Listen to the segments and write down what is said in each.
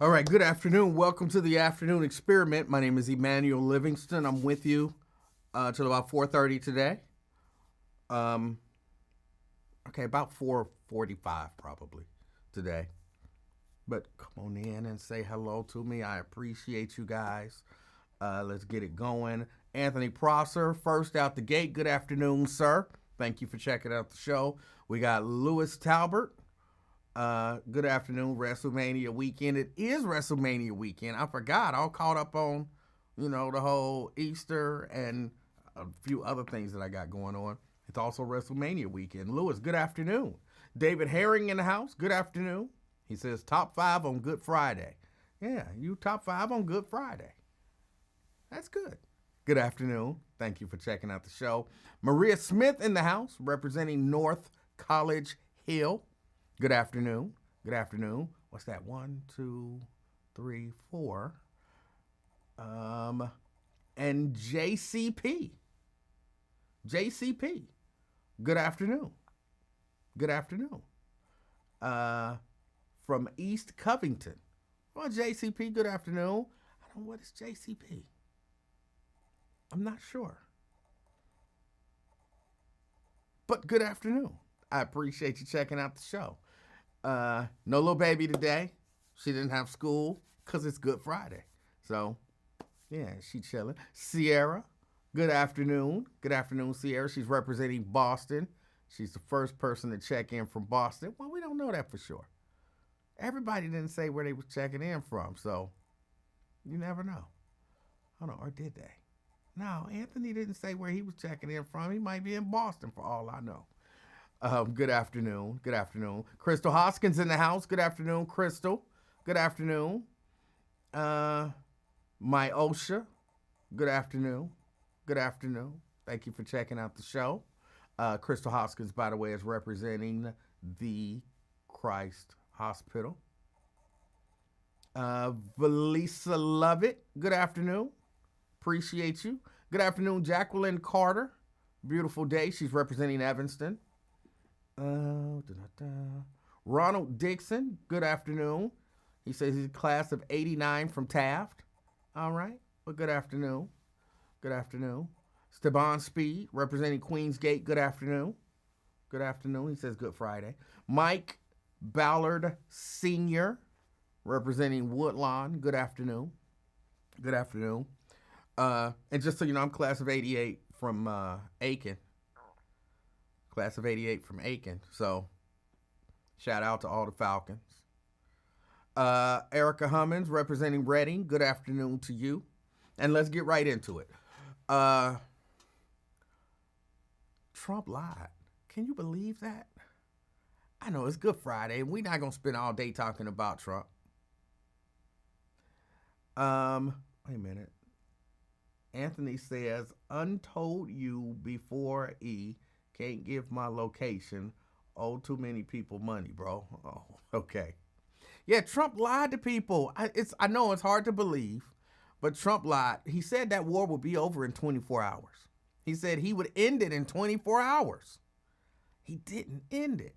All right, good afternoon. Welcome to the afternoon experiment. My name is Emanuel Livingston. I'm with you till about 4:30 today. Um, okay, about 4:45 probably today. But come on in and say hello to me. I appreciate you guys. Let's get it going. Anthony Prosser, first out the gate. Good afternoon, sir. Thank you for checking out the show. We got Lewis Talbert. Good afternoon, WrestleMania weekend. It is WrestleMania weekend. I forgot. All caught up on, the whole Easter and a few other things that I got going on. It's also WrestleMania weekend. Lewis, good afternoon. David Herring in the house. Good afternoon. He says top 5 on Good Friday. Yeah, you top 5 on Good Friday. That's good. Good afternoon. Thank you for checking out the show. Maria Smith in the house, representing North College Hill. Good afternoon. Good afternoon. What's that? 1, 2, 3, 4. And JCP. JCP. Good afternoon. Good afternoon. From East Covington. Well, JCP, good afternoon. I don't know what is JCP. I'm not sure. But good afternoon. I appreciate you checking out the show. No little baby today. She didn't have school because it's Good Friday. So, yeah, she chilling. Sierra, good afternoon. Good afternoon, Sierra. She's representing Boston. She's the first person to check in from Boston. Well, we don't know that for sure. Everybody didn't say where they was checking in from, so you never know. Hold on, or did they? No, Anthony didn't say where he was checking in from. He might be in Boston for all I know. Good afternoon. Good afternoon. Crystal Hoskins in the house. Good afternoon, Crystal. Good afternoon. My OSHA. Good afternoon. Good afternoon. Thank you for checking out the show. Crystal Hoskins, by the way, is representing the Christ Hospital. Valisa Lovett. Good afternoon. Appreciate you. Good afternoon, Jacqueline Carter. Beautiful day. She's representing Evanston. Ronald Dixon, good afternoon. He says he's a class of 89 from Taft. All right. Well, good afternoon. Good afternoon. Steban Speed, representing Queensgate, good afternoon. Good afternoon. He says Good Friday. Mike Ballard Sr., representing Woodlawn, good afternoon. Good afternoon. And just so you know, I'm class of 88 from Aiken. Class of 88 from Aiken. So, shout out to all the Falcons. Erica Hummins, representing Reading. Good afternoon to you. And let's get right into it. Trump lied. Can you believe that? I know it's Good Friday, and we're not going to spend all day talking about Trump. Wait a minute. Anthony says, untold you before E. Can't give my location. Oh, too many people money, bro. Oh, okay. Yeah, Trump lied to people. I know it's hard to believe, but Trump lied. He said that war would be over in 24 hours. He said he would end it in 24 hours. He didn't end it.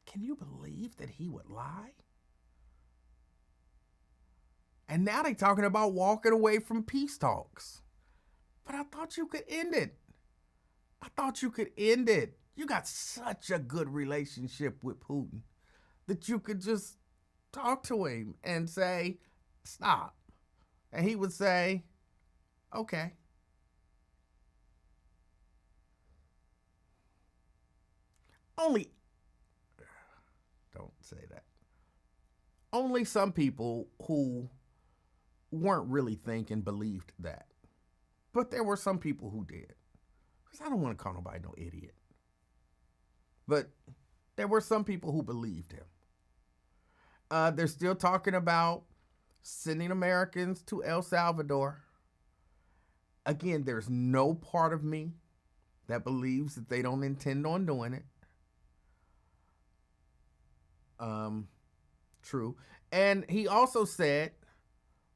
Can you believe that he would lie? And now they're talking about walking away from peace talks. But I thought you could end it. I thought you could end it. You got such a good relationship with Putin that you could just talk to him and say, stop. And he would say, okay. Only, don't say that. Only some people who weren't really thinking believed that. But there were some people who did. Because I don't want to call nobody no idiot. But there were some people who believed him. They're still talking about sending Americans to El Salvador. Again, there's no part of me that believes that they don't intend on doing it. True. And he also said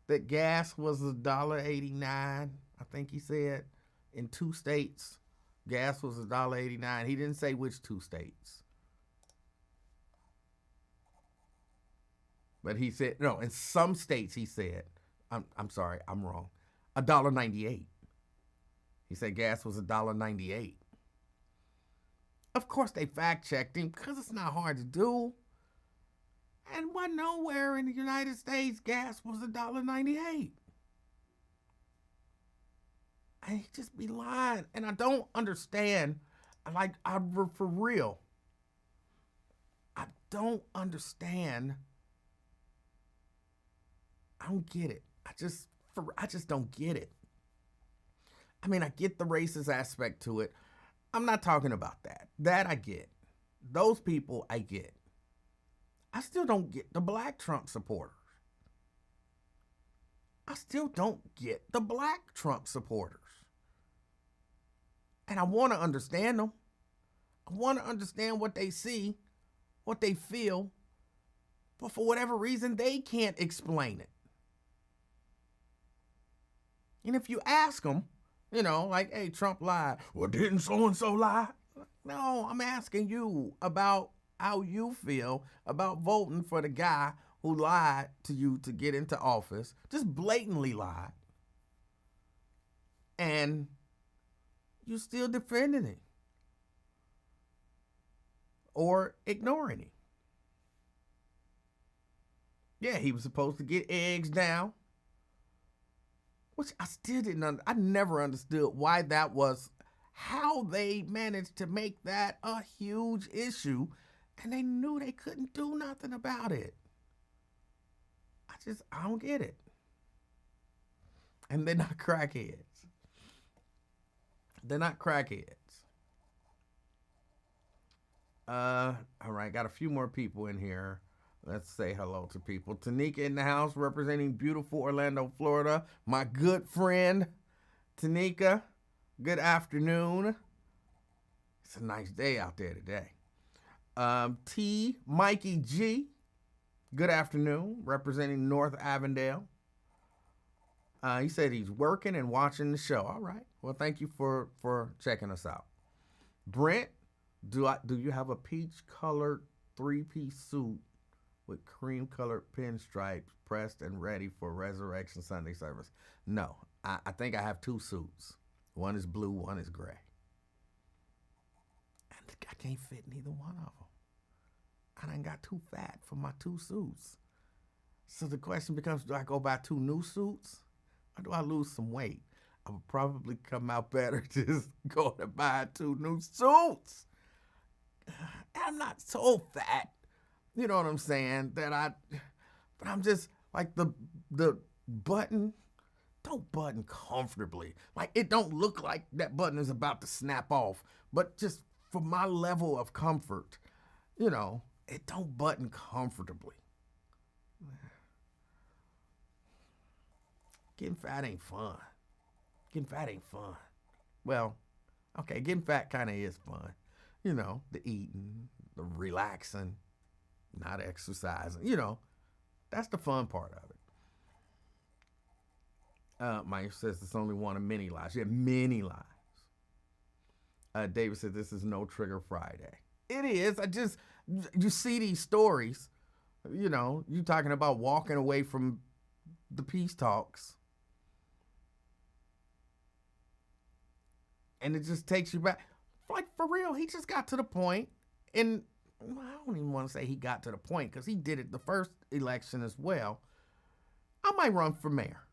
that gas was $1.89. I think he said in 2 states. Gas was $1.89. He didn't say which 2 states. But he said, no, in some states he said, I'm sorry, I'm wrong, $1.98. He said gas was $1.98. Of course they fact checked him because it's not hard to do. And wasn't nowhere in the United States gas was $1.98. And he just be lying. And I don't understand. For real. I don't understand. I don't get it. I just don't get it. I mean, I get the racist aspect to it. I'm not talking about that. That I get. Those people I get. I still don't get the black Trump supporters. I still don't get the black Trump supporters. And I want to understand them. I want to understand what they see, what they feel. But for whatever reason, they can't explain it. And if you ask them, like, hey, Trump lied. Well, didn't so-and-so lie? No, I'm asking you about how you feel about voting for the guy who lied to you to get into office, just blatantly lied, and you still defending him or ignoring him. Yeah, he was supposed to get eggs down, which I still I never understood why that was, how they managed to make that a huge issue, and they knew they couldn't do nothing about it. I don't get it. And they're not crackheads. They're not crackheads. All right, got a few more people in here. Let's say hello to people. Tanika in the house representing beautiful Orlando, Florida. My good friend, Tanika. Good afternoon. It's a nice day out there today. T. Mikey G. Good afternoon, representing North Avondale. He said he's working and watching the show. All right. Well, thank you for checking us out. Brent, do you have a peach-colored three-piece suit with cream-colored pinstripes pressed and ready for Resurrection Sunday service? No, I think I have two suits. One is blue, one is gray. And I can't fit neither one of them. I done got too fat for my two suits. So the question becomes, do I go buy two new suits or do I lose some weight? I would probably come out better just go to buy two new suits. I'm not so fat, you know what I'm saying, but I'm just like the button, don't button comfortably. Like it don't look like that button is about to snap off, but just for my level of comfort, it don't button comfortably. Getting fat ain't fun. Well, okay, getting fat kind of is fun. The eating, the relaxing, not exercising. That's the fun part of it. Mike says it's only one of many lies. Yeah, many lies. David said this is no trigger Friday. It is. You see these stories, you talking about walking away from the peace talks. And it just takes you back. Like, for real, he just got to the point, and I don't even want to say he got to the point because he did it the first election as well. I might run for mayor.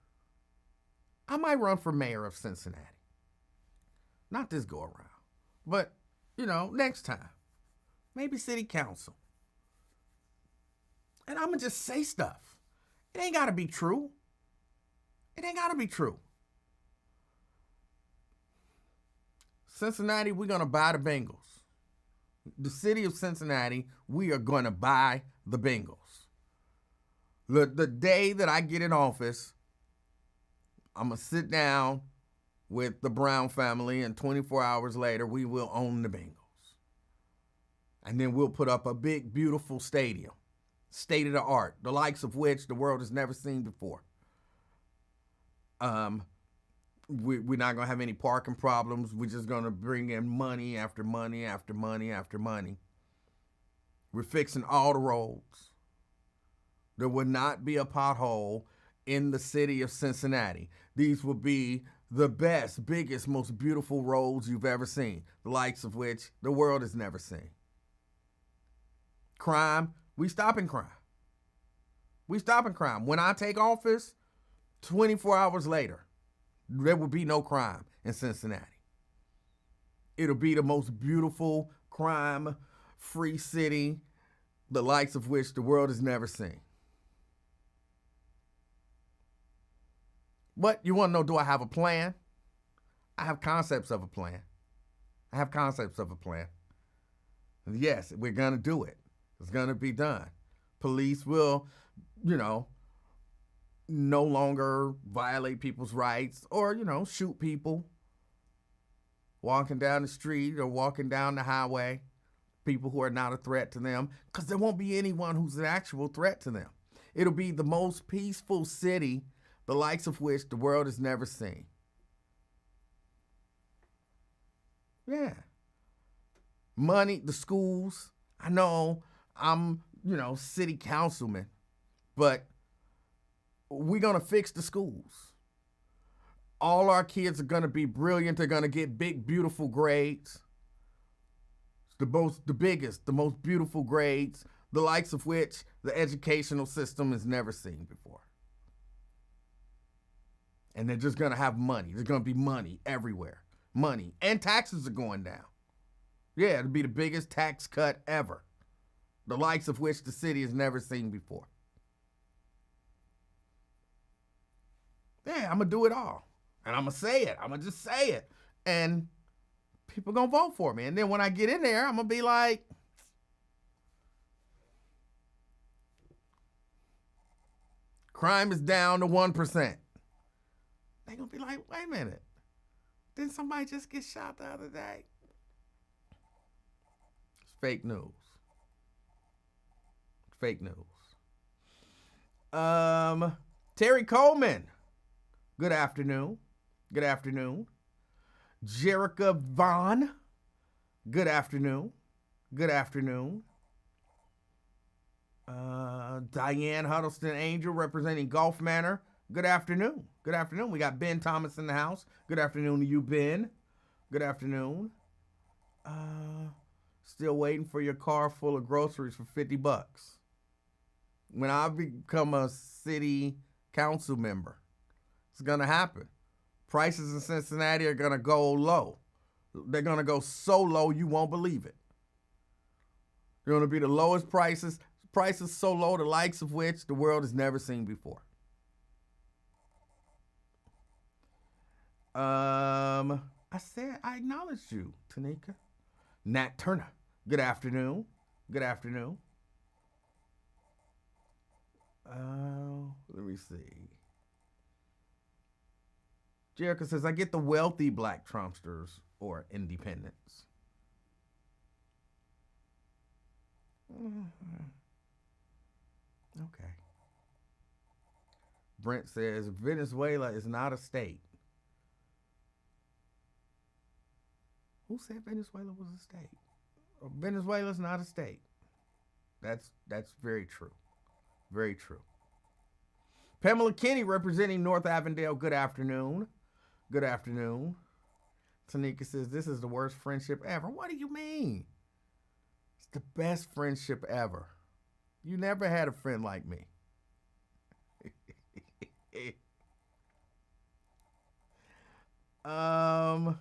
I might run for mayor of Cincinnati. Not this go around, but, next time. Maybe city council. And I'm going to just say stuff. It ain't got to be true. Cincinnati, we're going to buy the Bengals. The city of Cincinnati, we are going to buy the Bengals. The day that I get in office, I'm going to sit down with the Brown family, and 24 hours later, we will own the Bengals. And then we'll put up a big, beautiful stadium, state of the art, the likes of which the world has never seen before. We're not going to have any parking problems. We're just going to bring in money after money after money after money. We're fixing all the roads. There will not be a pothole in the city of Cincinnati. These will be the best, biggest, most beautiful roads you've ever seen, the likes of which the world has never seen. Crime, we stopping crime. We stopping crime. When I take office, 24 hours later, there will be no crime in Cincinnati. It'll be the most beautiful, crime-free city, the likes of which the world has never seen. What? You want to know, do I have a plan? I have concepts of a plan. I have concepts of a plan. And yes, we're going to do it. It's going to be done. Police will, no longer violate people's rights or, shoot people walking down the street or walking down the highway, people who are not a threat to them, because there won't be anyone who's an actual threat to them. It'll be the most peaceful city, the likes of which the world has never seen. Yeah. Money, the schools. I know I'm, city councilman, but we're going to fix the schools. All our kids are going to be brilliant. They're going to get big, beautiful grades. The biggest, the most beautiful grades, the likes of which the educational system has never seen before. And they're just going to have money. There's going to be money everywhere. Money. And taxes are going down. Yeah, it'll be the biggest tax cut ever. The likes of which the city has never seen before. Yeah, I'm going to do it all. And I'm going to say it. I'm going to just say it. And people going to vote for me. And then when I get in there, I'm going to be like, crime is down to 1%. They're going to be like, wait a minute. Didn't somebody just get shot the other day? It's fake news. Fake news. Terry Coleman. Good afternoon. Good afternoon. Jerica Vaughn. Good afternoon. Good afternoon. Diane Huddleston Angel representing Gulf Manor. Good afternoon. Good afternoon. We got Ben Thomas in the house. Good afternoon to you, Ben. Good afternoon. Still waiting for your car full of groceries for $50. When I become a city council member, it's going to happen. Prices in Cincinnati are going to go low. They're going to go so low you won't believe it. They're going to be the lowest prices. Prices so low, the likes of which the world has never seen before. I acknowledged you, Tanika. Nat Turner. Good afternoon. Good afternoon. Let me see. Jerica says, I get the wealthy black Trumpsters or independents. Okay. Brent says, Venezuela is not a state. Who said Venezuela was a state? Venezuela is not a state. That's very true. Very true. Pamela Kinney representing North Avondale. Good afternoon. Good afternoon. Tanika says, this is the worst friendship ever. What do you mean? It's the best friendship ever. You never had a friend like me. I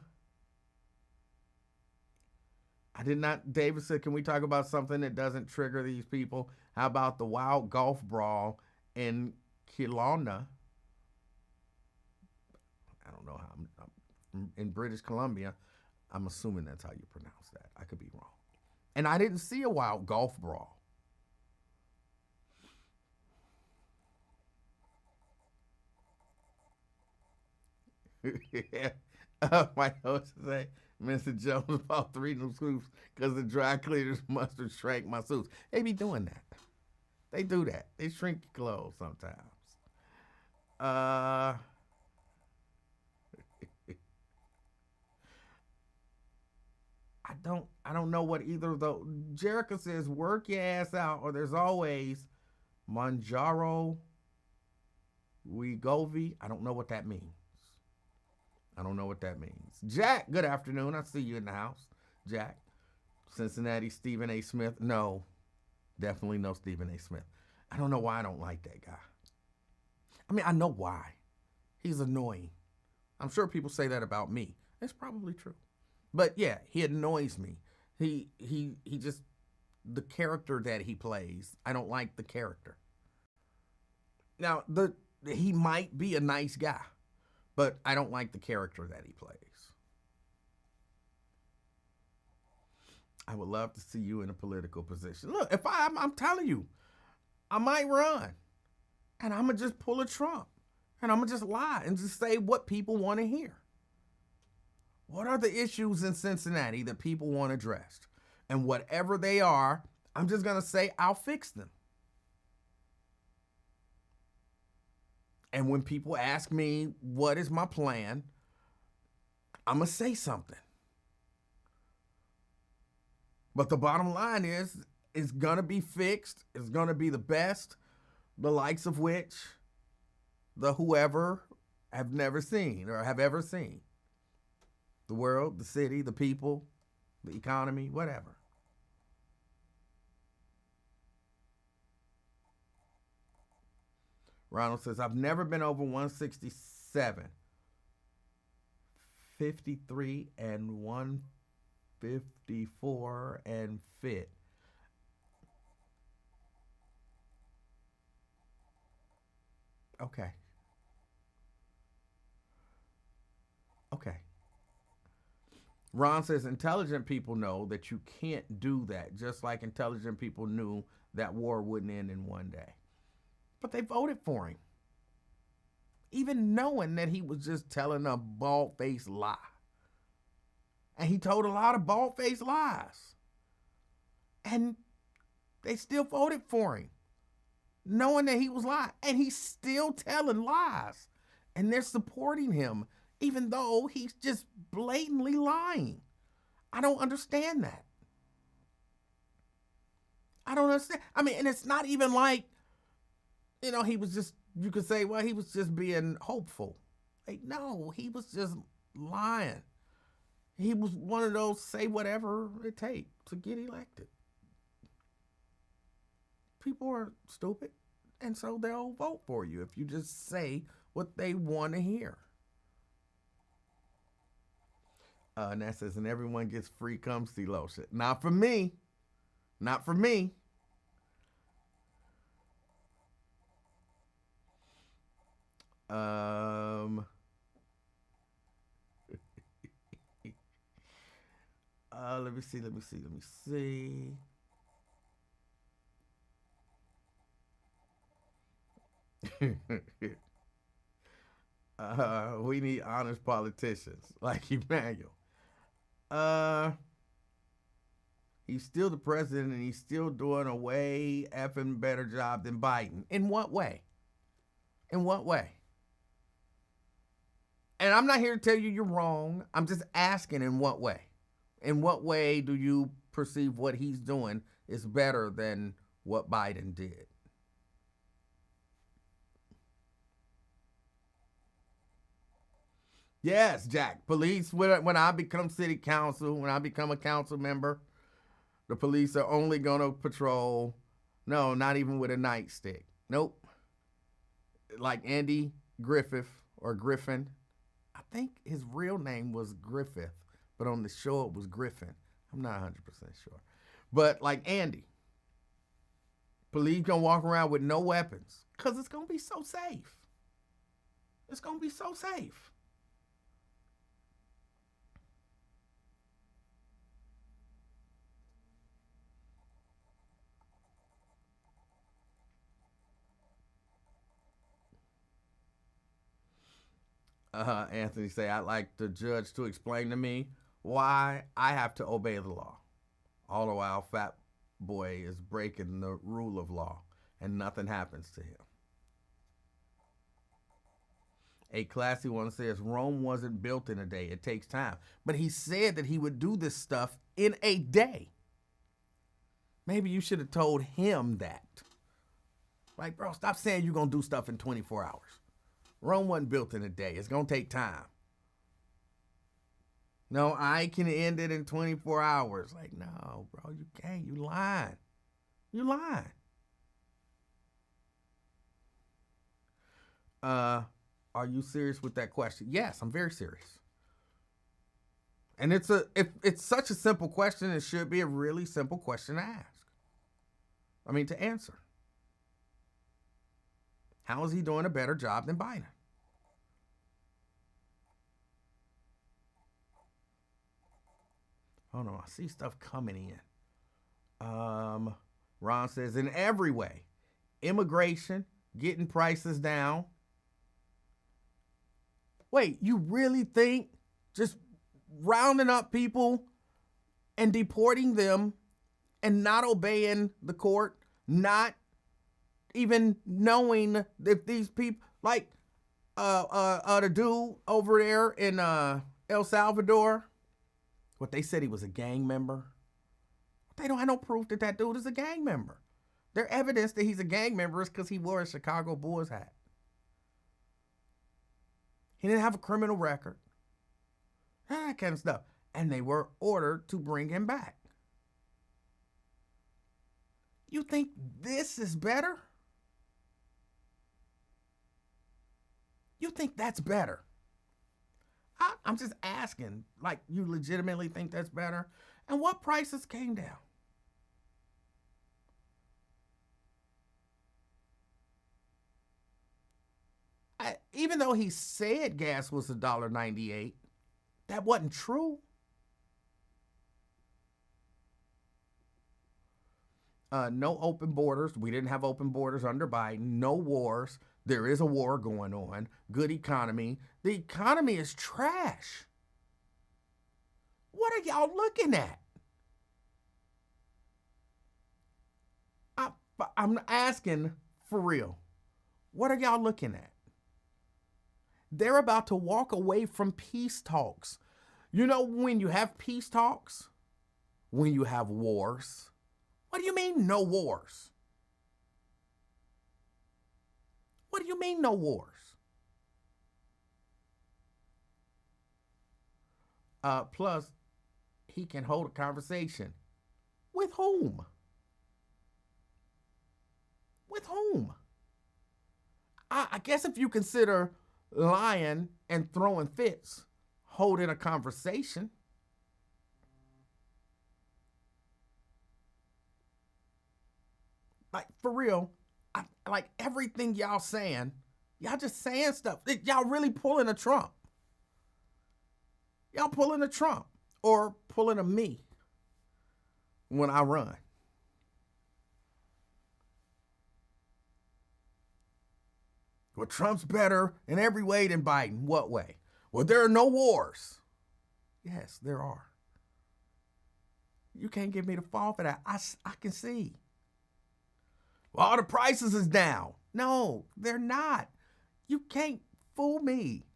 did not. David said, can we talk about something that doesn't trigger these people? How about the wild golf brawl in Kelowna? I don't know how. I'm in British Columbia. I'm assuming that's how you pronounce that. I could be wrong. And I didn't see a wild golf brawl. My host say, Mr. Jones bought 3 new suits because the dry cleaners must have shrank my suits. They be doing that. They do that. They shrink your clothes sometimes. I don't know what either of those. Jerica says, work your ass out or there's always Manjaro Wigovi. I don't know what that means. I don't know what that means. Jack, good afternoon. I see you in the house. Jack. Cincinnati, Stephen A. Smith. No, definitely no Stephen A. Smith. I don't know why I don't like that guy. I mean, I know why. He's annoying. I'm sure people say that about me. It's probably true. But yeah, he annoys me. He just, the character that he plays, I don't like the character. Now, he might be a nice guy, but I don't like the character that he plays. I would love to see you in a political position. Look, if I'm telling you, I might run, and I'm gonna just pull a Trump, and I'm gonna just lie and just say what people want to hear. What are the issues in Cincinnati that people want addressed? And whatever they are, I'm just gonna say I'll fix them. And when people ask me what is my plan, I'm gonna say something. But the bottom line is, it's gonna be fixed. It's gonna be the best, the likes of which the whoever have never seen or have ever seen. The world, the city, the people, the economy, whatever. Ronald says, I've never been over 167. 53 and 154 and fit. Okay. Okay. Ron says, intelligent people know that you can't do that, just like intelligent people knew that war wouldn't end in one day. But they voted for him, even knowing that he was just telling a bald-faced lie. And he told a lot of bald-faced lies. And they still voted for him, knowing that he was lying. And he's still telling lies. And they're supporting him, even though he's just blatantly lying. I don't understand that. I don't understand. I mean, and it's not even like, you know, he was just, you could say, well, he was just being hopeful. Like, no, he was just lying. He was one of those say whatever it takes to get elected. People are stupid, and so they'll vote for you if you just say what they want to hear. And that says, and everyone gets free cum see lotion. Not for me. Not for me. Let me see. We need honest politicians like Emanuel. He's still the president, and he's still doing a way effing better job than Biden. In what way? In what way? And I'm not here to tell you you're wrong. I'm just asking, in what way? In what way do you perceive what he's doing is better than what Biden did? Yes, Jack. Police, when I become city council, when I become a council member, the police are only going to patrol. No, not even with a nightstick. Nope. Like Andy Griffith or Griffin. I think his real name was Griffith, but on the show it was Griffin. I'm not 100% sure. But like Andy, police gonna walk around with no weapons because it's gonna be so safe. It's gonna be so safe. Anthony say, I'd like the judge to explain to me why I have to obey the law. All the while, Fat Boy is breaking the rule of law and nothing happens to him. A classy one says, Rome wasn't built in a day. It takes time. But he said that he would do this stuff in a day. Maybe you should have told him that. Like, bro, stop saying you're going to do stuff in 24 hours. Rome wasn't built in a day. It's going to take time. No, I can end it in 24 hours. Like, no, bro, you can't. You lying. You lying. Are you serious with that question? Yes, I'm very serious. And it's such a simple question, it should be a really simple question to ask. I mean, to answer. How is he doing a better job than Biden? Oh no, I see stuff coming in. Ron says, in every way, immigration, getting prices down. Wait, you really think just rounding up people and deporting them and not obeying the court, not even knowing if these people, like the dude over there in El Salvador, what they said he was a gang member. They don't have no proof that that dude is a gang member. Their evidence that he's a gang member is because he wore a Chicago Bulls hat. He didn't have a criminal record. That kind of stuff. And they were ordered to bring him back. You think this is better? You think that's better? I'm just asking, like, you legitimately think that's better? And what prices came down? Even though he said gas was $1.98, that wasn't true. No open borders. We didn't have open borders under Biden. No wars. There is a war going on. Good economy. The economy is trash. What are y'all looking at? I'm asking for real. What are y'all looking at? They're about to walk away from peace talks. You know when you have peace talks? When you have wars. What do you mean no wars? What do you mean no wars? Plus, he can hold a conversation. With whom? With whom? I guess if you consider lying and throwing fits holding a conversation. Like, for real, like everything y'all saying, y'all just saying stuff. Y'all really pulling a Trump. Y'all pulling a Trump or pulling a me when I run. Well, Trump's better in every way than Biden. What way? Well, there are no wars. Yes, there are. You can't get me to fall for that. I can see. Well, all the prices is down. No, they're not. You can't fool me.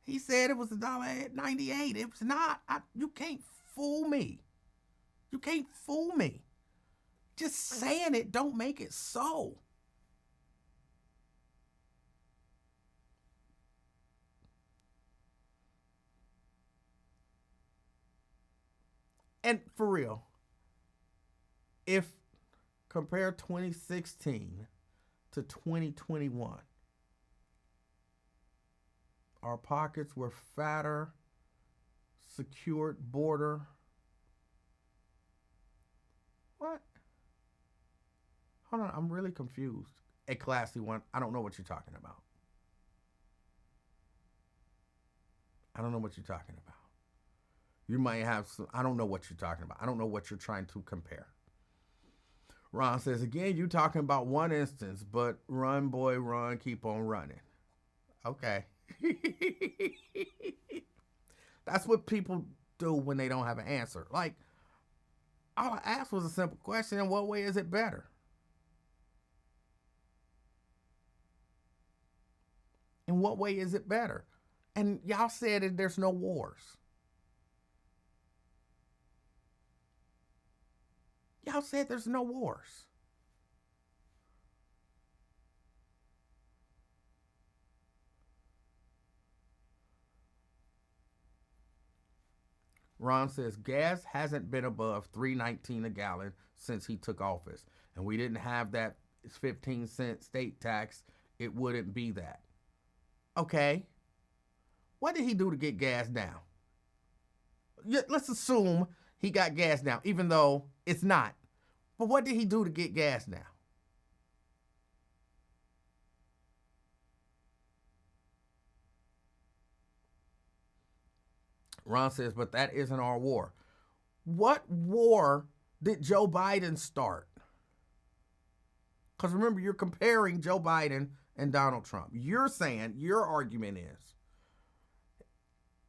He said it was $1.98. It was not. You can't fool me. You can't fool me. Just saying it don't make it so. And for real, if compare 2016 to 2021, our pockets were fatter, secured border. What? Hold on, I'm really confused. A classy one. I don't know what you're talking about. I don't know what you're talking about. You might have some, I don't know what you're talking about. I don't know what you're trying to compare. Ron says, again, you talking about one instance, but run, boy, run, keep on running. Okay. That's what people do when they don't have an answer. Like, all I asked was a simple question. In what way is it better? In what way is it better? And y'all said that there's no wars. Y'all said there's no wars. Ron says gas hasn't been above $3.19 a gallon since he took office, and we didn't have that 15-cent state tax. It wouldn't be that. Okay, what did he do to get gas down? Let's assume he got gas down, even though it's not. But what did he do to get gas down? Ron says, but that isn't our war. What war did Joe Biden start? Because remember, you're comparing Joe Biden and Donald Trump. You're saying, your argument is,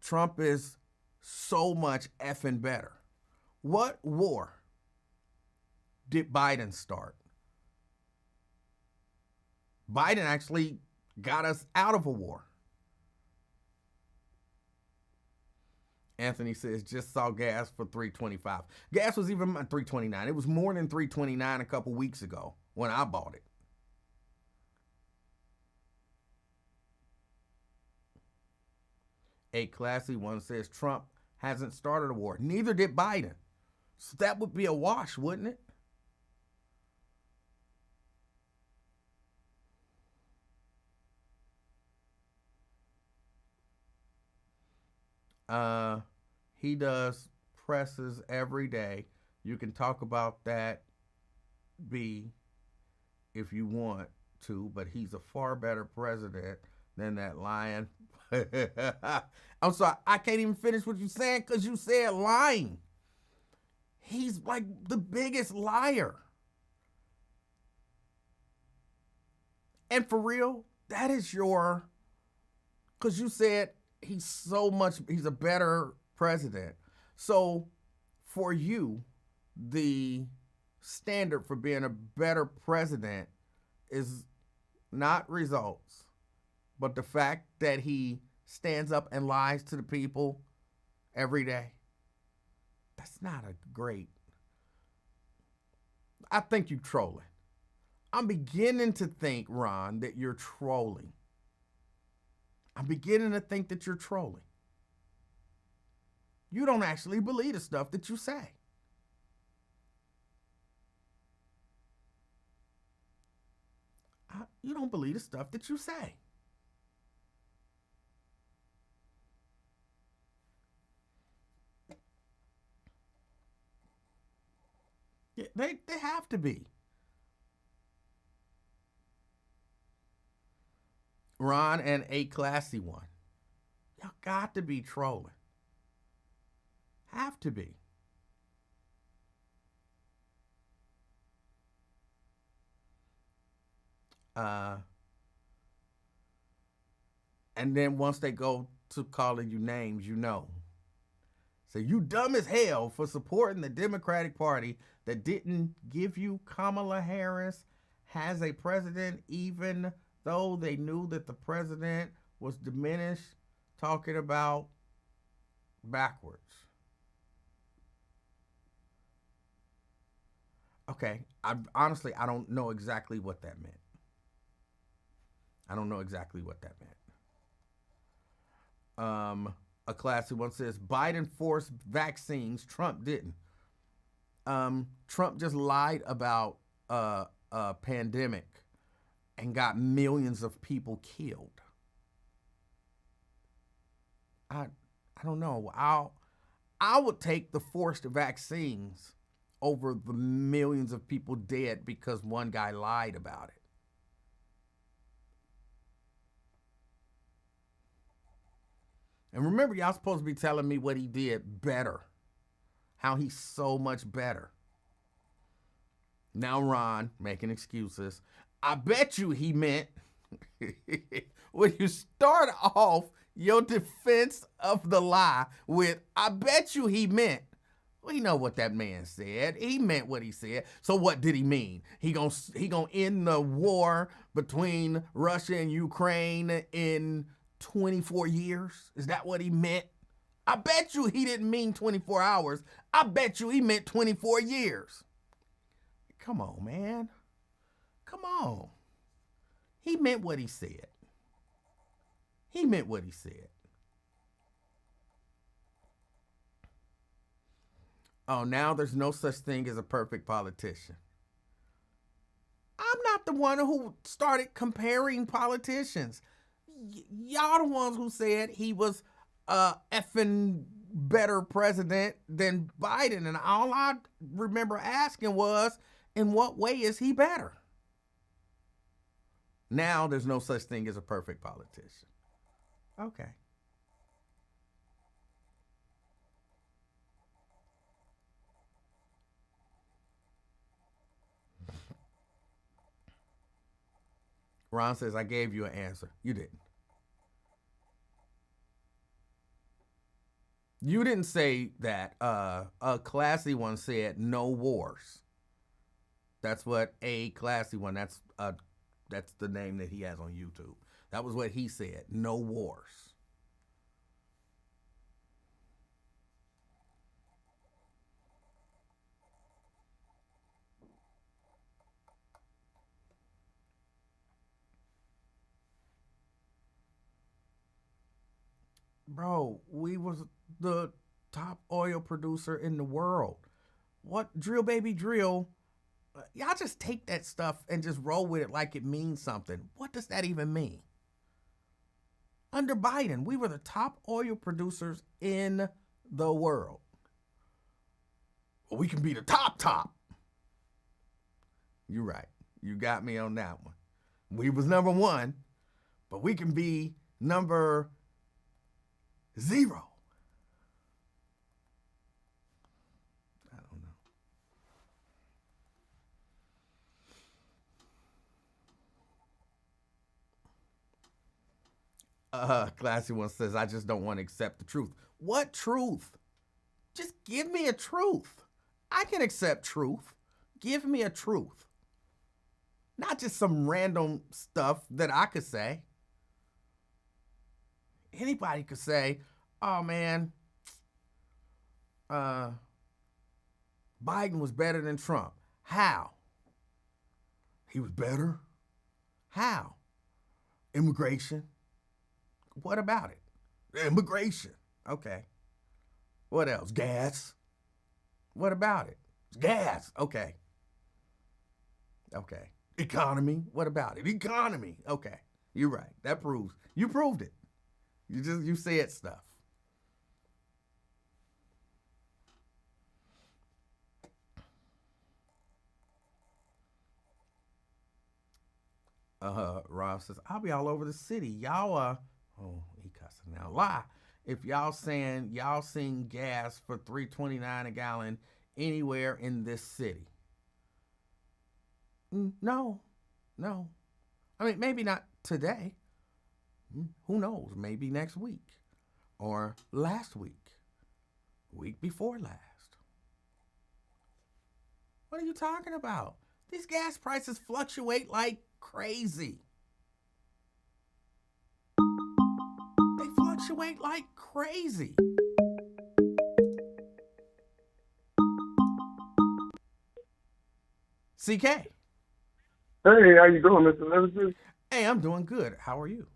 Trump is so much effing better. What war did Biden start? Biden actually got us out of a war. Anthony says, just saw gas for $3.25. Gas was even $3.29. It was more than $3.29 a couple weeks ago when I bought it. A classy one says Trump hasn't started a war. Neither did Biden. So that would be a wash, wouldn't it? He does presses every day. You can talk about that, B, if you want to, but he's a far better president than that lying. I'm sorry, I can't even finish what you're saying because you said lying. He's like the biggest liar. And for real, that is your, because you said he's a better president. So for you, the standard for being a better president is not results, but the fact that he stands up and lies to the people every day. That's not a great. I think you're trolling. I'm beginning to think, Ron, that you're trolling. I'm beginning to think that you're trolling. You don't actually believe the stuff that you say. You don't believe the stuff that you say. Yeah, they have to be. Ron and a classy one. Y'all got to be trolling. Have to be. And then once they go to calling you names, you know. So you dumb as hell for supporting the Democratic Party that didn't give you Kamala Harris as a president, even though they knew that the president was diminished, talking about backwards. Okay, I don't know exactly what that meant. I don't know exactly what that meant. A classy one says Biden forced vaccines, Trump didn't. Trump just lied about a pandemic and got millions of people killed. I don't know. I would take the forced vaccines over the millions of people dead because one guy lied about it. And remember, y'all supposed to be telling me what he did better. How he's so much better. Now Ron making excuses. I bet you he meant when you start off your defense of the lie with, I bet you he meant. We know what that man said. He meant what he said. So what did he mean? He gonna end the war between Russia and Ukraine in 24 years? Is that what he meant? I bet you he didn't mean 24 hours. I bet you he meant 24 years. Come on, man. Come on. He meant what he said. He meant what he said. Oh, now there's no such thing as a perfect politician. I'm not the one who started comparing politicians. Y'all the ones who said he was a effing better president than Biden. And all I remember asking was, in what way is he better? Now there's no such thing as a perfect politician. Okay. Ron says, I gave you an answer. You didn't. You didn't say that. A classy one said no wars. That's what a classy one. That's the name that he has on YouTube. That was what he said. No wars. Bro, we was the top oil producer in the world. What drill baby drill? Y'all just take that stuff and just roll with it like it means something. What does that even mean? Under Biden, we were the top oil producers in the world. Well, we can be the top. You're right. You got me on that one. We was number one, but we can be number 0. I don't know. Classy one says, I just don't want to accept the truth. What truth? Just give me a truth. I can accept truth. Give me a truth. Not just some random stuff that I could say. Anybody could say, oh man, Biden was better than Trump. How? He was better? How? Immigration. What about it? Immigration. Okay. What else? Gas. What about it? Gas. Okay. Okay. Economy. What about it? Economy. Okay. You're right. That proves. You proved it. You said stuff. Rob says, I'll be all over the city. Y'all he cussing now. Lie. If y'all saying y'all seen gas for $3.29 a gallon anywhere in this city. No. I mean, maybe not today. Who knows? Maybe next week or last week before last. What are you talking about? These gas prices fluctuate like crazy. They fluctuate like crazy. CK. Hey, how you doing, Mr. Livingston? Hey, I'm doing good. How are you?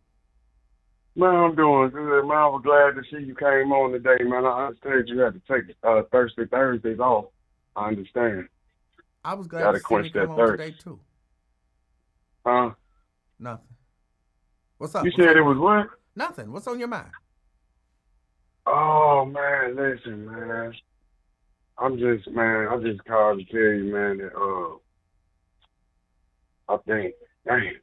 Man, I'm doing good, man. I was glad to see you came on today, man. I understand you had to take Thursdays off. I understand. I was glad Gotta to see quench you come that on thirst. today too. Huh? Nothing. What's up? You said it was what? Nothing. What's on your mind? Oh, man, listen, man. I just called to tell you, man, that, I think, dang.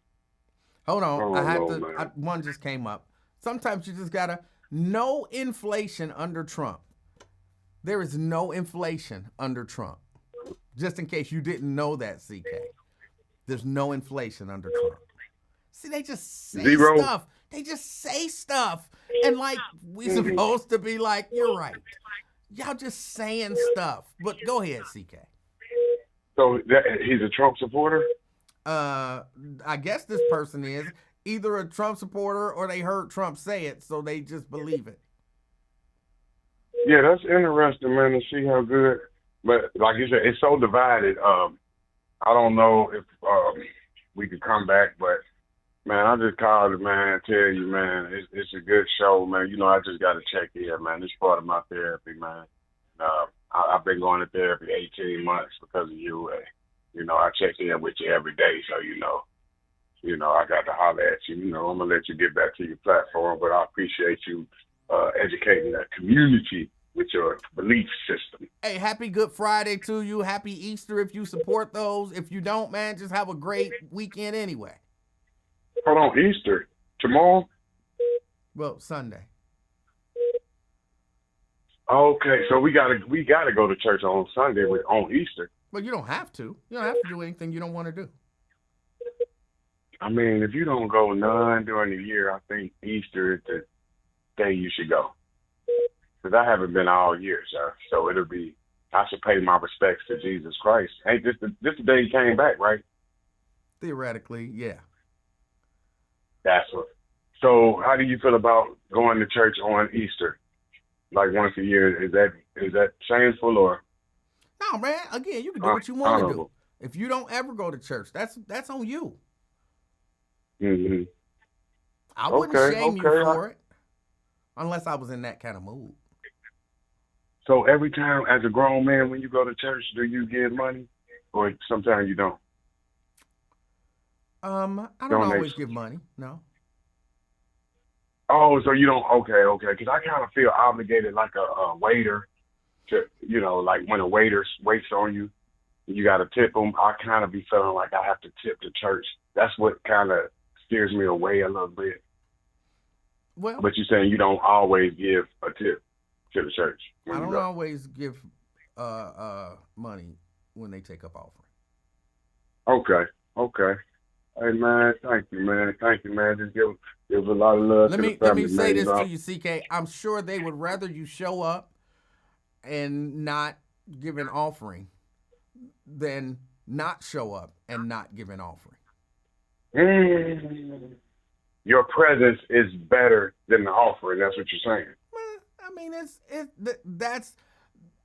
Hold on. Oh, I had no, to. man. One just came up. Sometimes you just gotta. No inflation under Trump. There is no inflation under Trump. Just in case you didn't know that, CK. There's no inflation under Trump. See, they just say Zero? stuff. They just say stuff. And like, we supposed to be like, you're right. Y'all just saying stuff. But go ahead, CK. So he's a Trump supporter? I guess this person is either a Trump supporter or they heard Trump say it, so they just believe it. Yeah, that's interesting, man, to see how good. But like you said, it's so divided. I don't know if we could come back, but man, I just called it, man. Tell you, man, it's a good show, man. You know, I just got to check in, man. It's part of my therapy, man. I've been going to therapy 18 months because of you. And, I check in with you every day, so I got to holler at you. I'm gonna let you get back to your platform, but I appreciate you educating the community with your belief system. Hey, happy Good Friday to you. Happy Easter if you support those. If you don't, man, just have a great weekend anyway. Hold on, Easter tomorrow? Well, Sunday. Okay, so we gotta go to church on Sunday on Easter. Well, you don't have to. You don't have to do anything you don't want to do. I mean, if you don't go none during the year, I think Easter is the day you should go. Because I haven't been all year, sir. So I should pay my respects to Jesus Christ. Ain't this the day he came back, right? Theoretically, yeah. That's what. So how do you feel about going to church on Easter? Like once a year, is that shameful or? No, man. Again, you can do what you want to do. Honorable. If you don't ever go to church, that's on you. Mm-hmm. I wouldn't shame you for it, unless I was in that kind of mood. So every time, as a grown man, when you go to church, do you give money, or sometimes you don't? I don't always give money. No. Oh, so you don't? Okay. Because I kind of feel obligated, like a waiter, to like when a waiter waits on you, you got to tip them. I kind of be feeling like I have to tip the church. That's what kind of steers me away a little bit. Well, but you're saying you don't always give a tip to the church. I don't always give money when they take up offering. Okay. Hey man, thank you, man. Just give a lot of love to the family. Let me say this to you, CK. I'm sure they would rather you show up and not give an offering than not show up and not give an offering. Your presence is better than the offering. That's what you're saying. Well, I mean,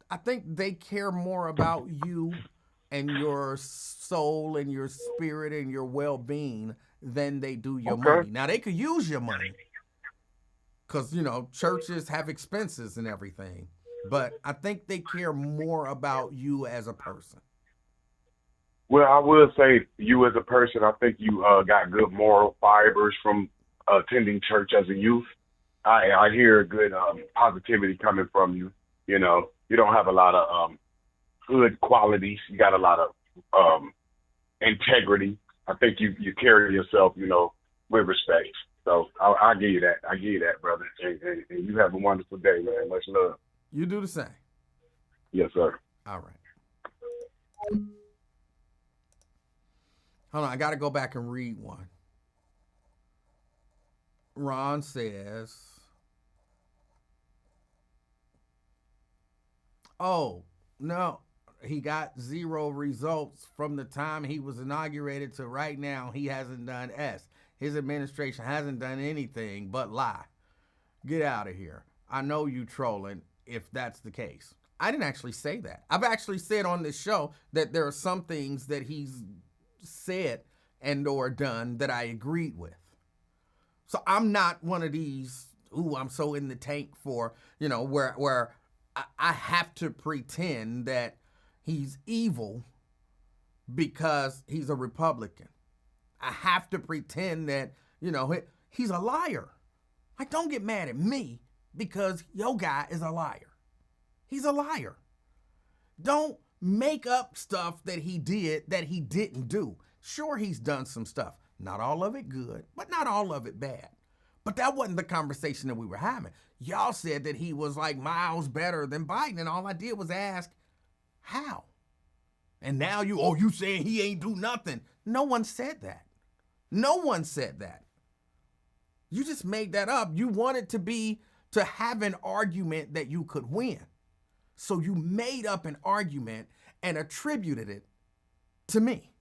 I think they care more about you and your soul and your spirit and your well-being than they do your money. Now, they could use your money because, churches have expenses and everything. But I think they care more about you as a person. Well, I will say you as a person, I think you got good moral fibers from attending church as a youth. I hear good positivity coming from you. You don't have a lot of good qualities. You got a lot of integrity. I think you carry yourself, with respect. So I'll give you that, brother. And you have a wonderful day, man. Much love. You do the same. Yes, sir. All right. Hold on, I got to go back and read one. Ron says, oh, no, he got 0 results from the time he was inaugurated to right now. He hasn't done S. His administration hasn't done anything but lie. Get out of here. I know you trolling if that's the case. I didn't actually say that. I've actually said on this show that there are some things that he's said and or done that I agreed with. So I'm not one of these, I'm so in the tank for, where I have to pretend that he's evil because he's a Republican. I have to pretend that, he's a liar. Like, don't get mad at me because your guy is a liar. He's a liar. Don't make up stuff that he did that he didn't do. Sure, he's done some stuff. Not all of it good, but not all of it bad. But that wasn't the conversation that we were having. Y'all said that he was like miles better than Biden, and all I did was ask, how? And now you saying he ain't do nothing. No one said that. No one said that. You just made that up. You wanted to have an argument that you could win. So you made up an argument and attributed it to me.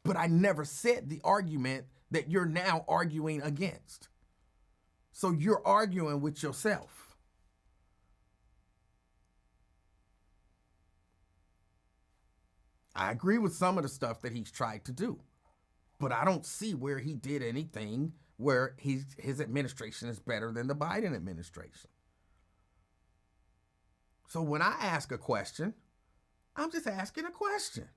But I never said the argument that you're now arguing against. So you're arguing with yourself. I agree with some of the stuff that he's tried to do, but I don't see where he did anything where his administration is better than the Biden administration. So when I ask a question, I'm just asking a question.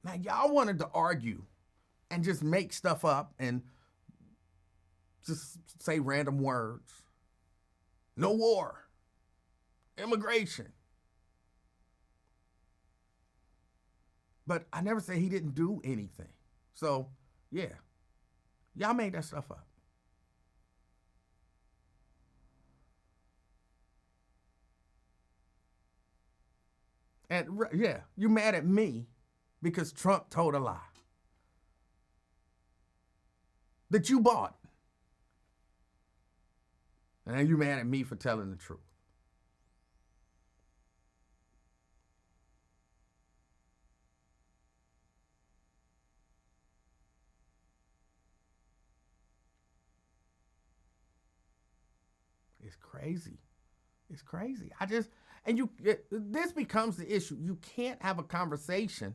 Now, y'all wanted to argue and just make stuff up and just say random words. No war. Immigration. But I never said he didn't do anything. So, yeah, y'all made that stuff up. And yeah, you mad at me because Trump told a lie that you bought. And then you mad at me for telling the truth. It's crazy. It's crazy. This becomes the issue. You can't have a conversation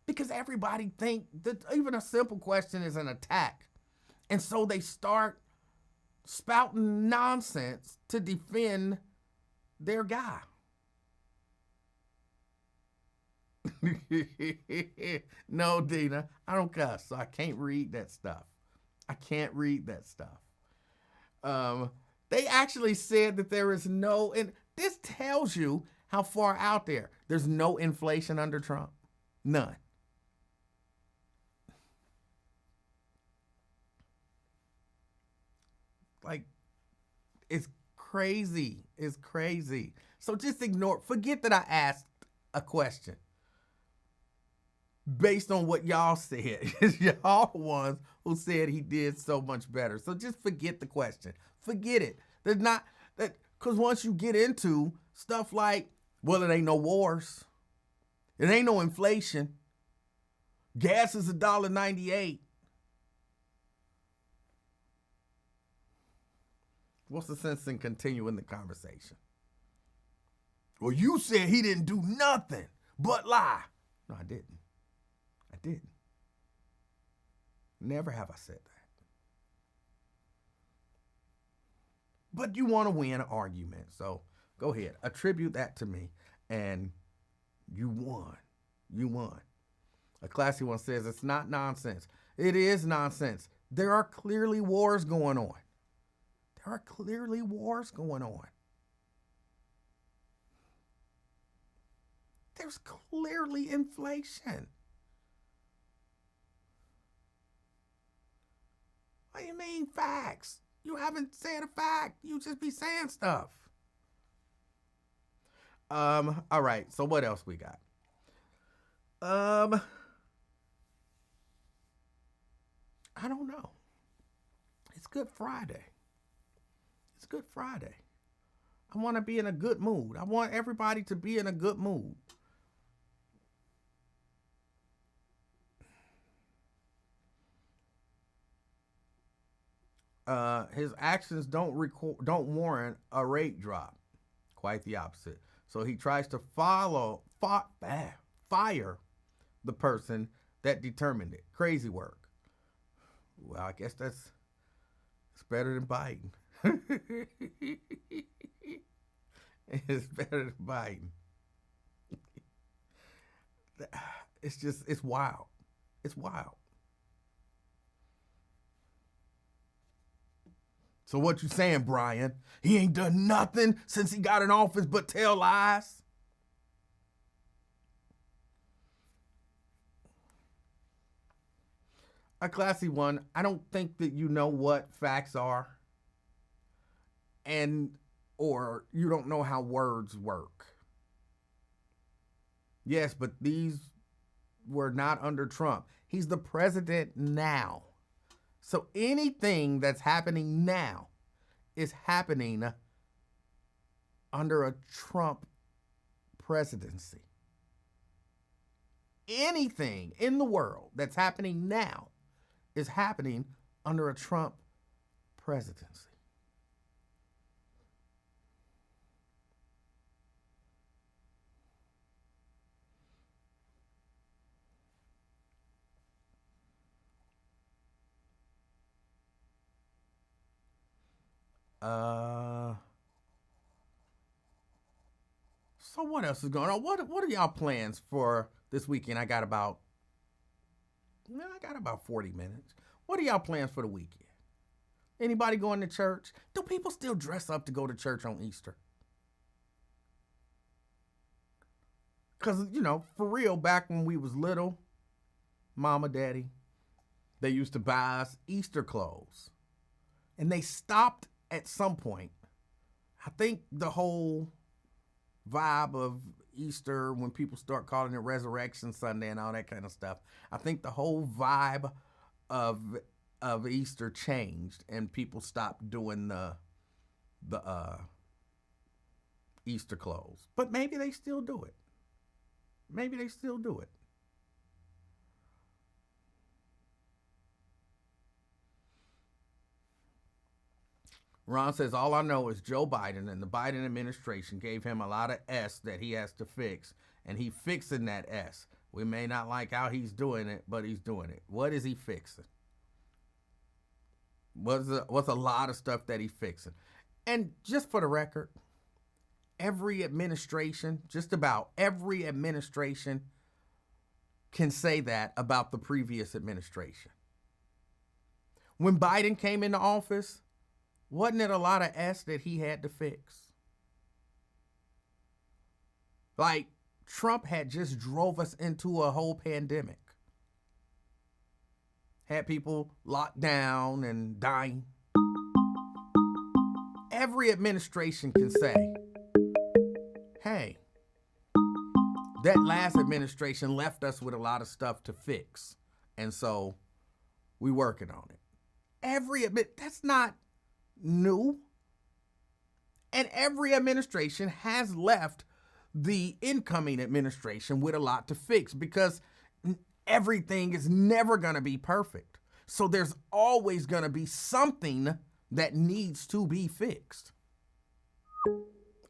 because everybody think that even a simple question is an attack. And so they start spouting nonsense to defend their guy. No, Dina, I don't cuss, so I can't read that stuff. I can't read that stuff. They actually said that there is no, and this tells you how far out there. There's no inflation under Trump. None. Like, it's crazy. It's crazy. So just ignore, forget that I asked a question based on what y'all said. Y'all the ones who said he did so much better. So just forget the question. Forget it. There's not that, because once you get into stuff like, well, it ain't no wars, it ain't no inflation, gas is $1.98. What's the sense in continuing the conversation? Well, you said he didn't do nothing but lie. No, I didn't. I didn't. Never have I said that. But you want to win an argument, so go ahead. Attribute that to me, and you won. You won. A classy one says it's not nonsense. It is nonsense. There are clearly wars going on. There are clearly wars going on. There's clearly inflation. What do you mean facts? You haven't said a fact. You just be saying stuff. All right, so what else we got? I don't know. It's Good Friday. It's Good Friday. I want to be in a good mood. I want everybody to be in a good mood. His actions don't warrant a rate drop. Quite the opposite. So he tries to fire the person that determined it. Crazy work. Well, I guess it's better than Biden. It's better than Biden. It's wild. It's wild. So what you saying, Brian? He ain't done nothing since he got in office but tell lies? A classy one, I don't think that you know what facts are, and or you don't know how words work. Yes, but these were not under Trump. He's the president now. So anything that's happening now is happening under a Trump presidency. Anything in the world that's happening now is happening under a Trump presidency. Uh, So what else is going on? What are y'all plans for this weekend? I got about 40 minutes. What are y'all plans for the weekend? Anybody going to church? Do people still dress up to go to church on Easter? Because, for real, back when we was little, mama, daddy, they used to buy us Easter clothes. And they stopped at some point. I think the whole vibe of Easter, when people start calling it Resurrection Sunday and all that kind of stuff, I think the whole vibe of Easter changed and people stopped doing the Easter clothes. But maybe they still do it. Ron says, all I know is Joe Biden and the Biden administration gave him a lot of S that he has to fix, and he fixing that S. We may not like how he's doing it, but he's doing it. What is he fixing? What's a lot of stuff that he's fixing? And just for the record, every administration, just about every administration, can say that about the previous administration. When Biden came into office, wasn't it a lot of S that he had to fix? Like, Trump had just drove us into a whole pandemic. Had people locked down and dying. Every administration can say, hey, that last administration left us with a lot of stuff to fix. And so we working on it. That's not new. And every administration has left the incoming administration with a lot to fix because everything is never going to be perfect. So there's always going to be something that needs to be fixed.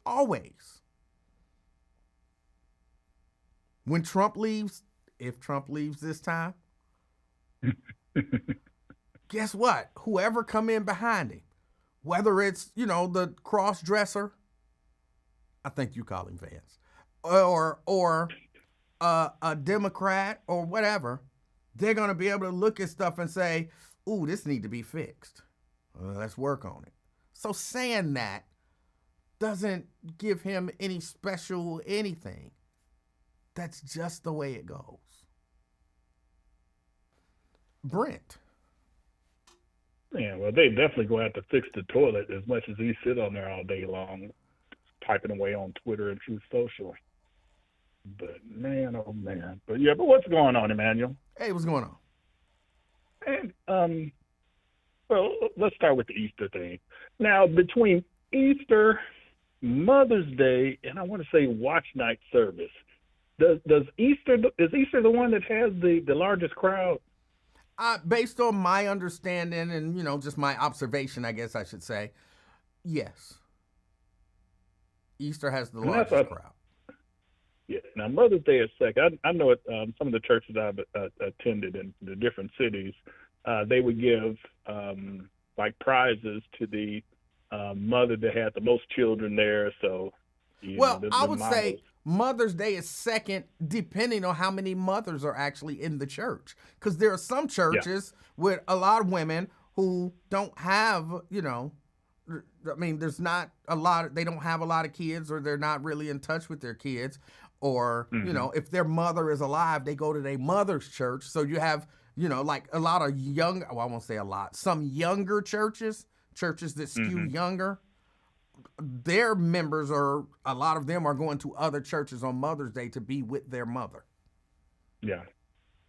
Always. When Trump leaves, if Trump leaves this time, guess what? Whoever come in behind him, whether it's, the cross-dresser, I think you call him Vance, or a Democrat or whatever, they're going to be able to look at stuff and say, ooh, this need to be fixed. Let's work on it. So saying that doesn't give him any special anything. That's just the way it goes. Brent. Yeah, well, they definitely going to have to fix the toilet as much as he sit on there all day long, typing away on Twitter and Truth Social. But man, oh man. But what's going on, Emanuel? Hey, what's going on? And well, let's start with the Easter thing. Now, between Easter, Mother's Day, and I want to say Watch Night service, is Easter the one that has the largest crowd? Based on my understanding and, just my observation, I guess I should say, yes. Easter has the largest crowd. Yeah. Now, Mother's Day is second. I know it. Some of the churches I've attended in the different cities, they would give like prizes to the mother that had the most children there. So, I would say Mother's Day is second, depending on how many mothers are actually in the church. Because there are some churches with a lot of women who don't have, there's not a lot, they don't have a lot of kids, or they're not really in touch with their kids. Or, if their mother is alive, they go to their mother's church. So you have, like a lot of I won't say a lot, some younger churches that skew younger. Their members a lot of them are going to other churches on Mother's Day to be with their mother. Yeah.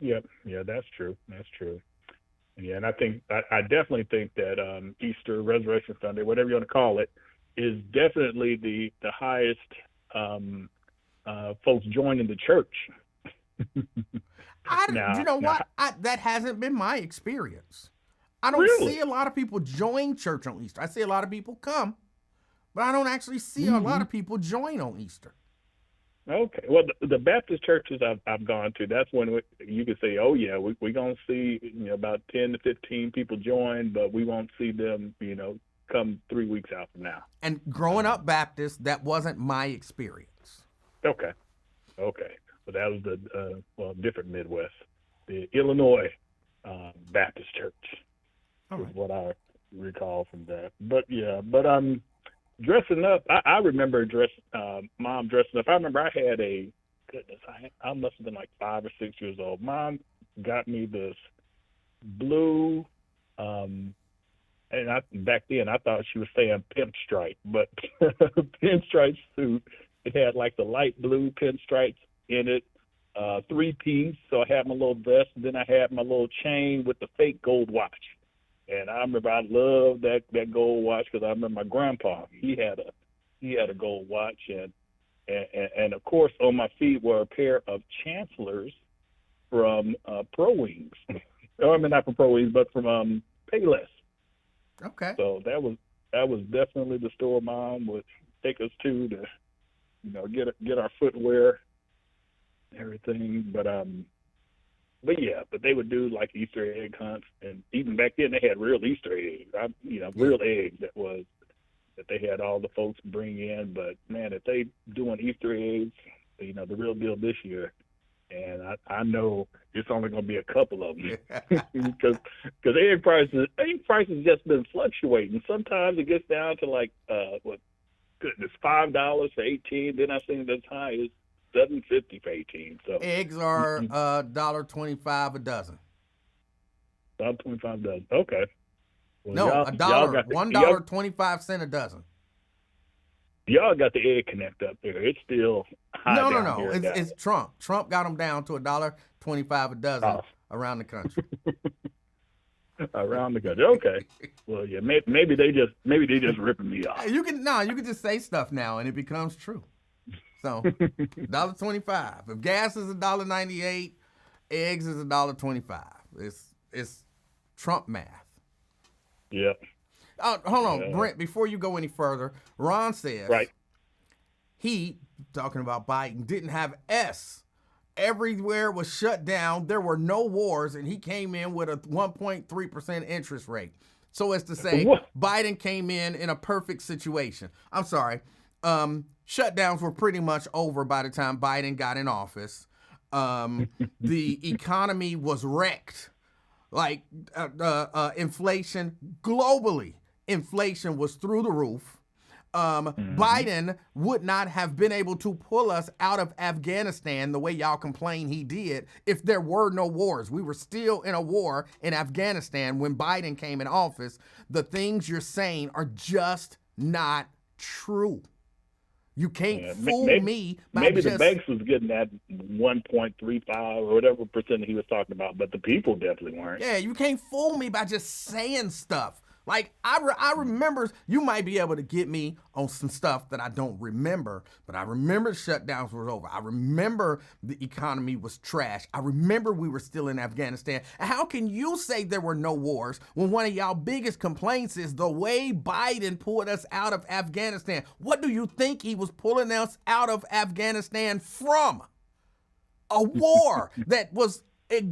Yep. Yeah, that's true. Yeah, and I definitely think that Easter, Resurrection Sunday, whatever you want to call it, is definitely the highest folks joining the church. That hasn't been my experience. I don't see a lot of people join church on Easter. I see a lot of people come, but I don't actually see a lot of people join on Easter. Okay. Well, the Baptist churches I've gone to, that's when you could say, oh, yeah, we're going to see about 10 to 15 people join, but we won't see them, come 3 weeks out from now. And growing up Baptist, that wasn't my experience. Okay. Okay. So that was the different Midwest, the Illinois Baptist Church All is right. what I recall from that. But yeah, but dressing up, I remember mom dressing up. I remember I had goodness, I must have been like 5 or 6 years old. Mom got me this blue, and back then I thought she was saying pinstripe, but pinstripe suit. It had like the light blue pinstripes in it, 3 piece. So I had my little vest, and then I had my little chain with the fake gold watch. And I remember I loved that gold watch because I remember my grandpa. He had a gold watch, and of course on my feet were a pair of Chancellors from Pro Wings. I mean not from Pro Wings, but from Payless. Okay. So that was definitely the store Mom would take us to get our footwear, and everything. But yeah, but they would do like Easter egg hunts, and even back then they had real Easter eggs. Real eggs that they had all the folks bring in. But man, if they doing Easter eggs, the real deal this year, and I know it's only going to be a couple of them because egg prices just been fluctuating. Sometimes it gets down to like $5 for 18. Then I've seen it as high as $7.50 for 18. So Eggs are $1.25 a dozen. $1.25 dozen. Okay. Well, No, a dollar. $1.25 a dozen. Y'all got the egg connect up there. It's still high down here. It's Trump. Trump got them down to $1.25 a dozen around the country. Around the country. Okay. Well, yeah. Maybe they just ripping me off. You can just say stuff now and it becomes true. So $1.25. If gas is $1.98, eggs is $1.25. It's Trump math. Yep. Hold on, Brent, before you go any further, Ron says he, talking about Biden, didn't have S. Everywhere was shut down. There were no wars, and he came in with a 1.3% interest rate. So as to say, Biden came in a perfect situation. I'm sorry. Shutdowns were pretty much over by the time Biden got in office. The economy was wrecked. Like inflation globally. Inflation was through the roof. Biden would not have been able to pull us out of Afghanistan the way y'all complain he did if there were no wars. We were still in a war in Afghanistan when Biden came in office. The things you're saying are just not true. You can't fool me by maybe the banks was getting that 1.35 or whatever percent he was talking about, but the people definitely weren't. Yeah, you can't fool me by just saying stuff. Like, I remember, you might be able to get me on some stuff that I don't remember, but I remember shutdowns were over. I remember the economy was trash. I remember we were still in Afghanistan. And how can you say there were no wars when one of y'all biggest complaints is the way Biden pulled us out of Afghanistan? What do you think he was pulling us out of Afghanistan from? A war that was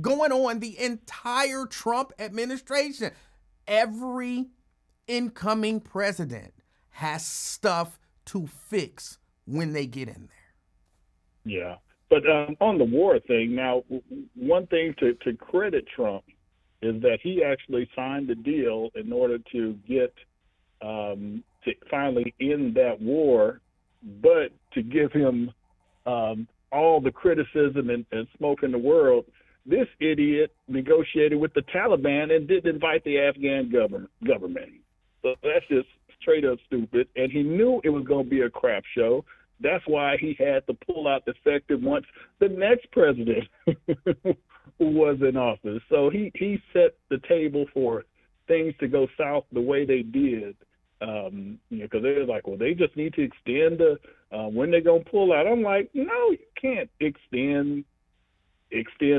going on the entire Trump administration. Every incoming president has stuff to fix when they get in there. Yeah. But on the war thing, now, one thing to credit Trump is that he actually signed the deal in order to get to finally end that war, but to give him all the criticism and smoke in the world, this idiot negotiated with the Taliban and didn't invite the Afghan government. So that's just straight up stupid. And he knew it was going to be a crap show. That's why he had to pull out defective once the next president was in office. So he set the table for things to go south the way they did. Because they're like, well, they just need to extend when they're going to pull out. I'm like, no, you can't extend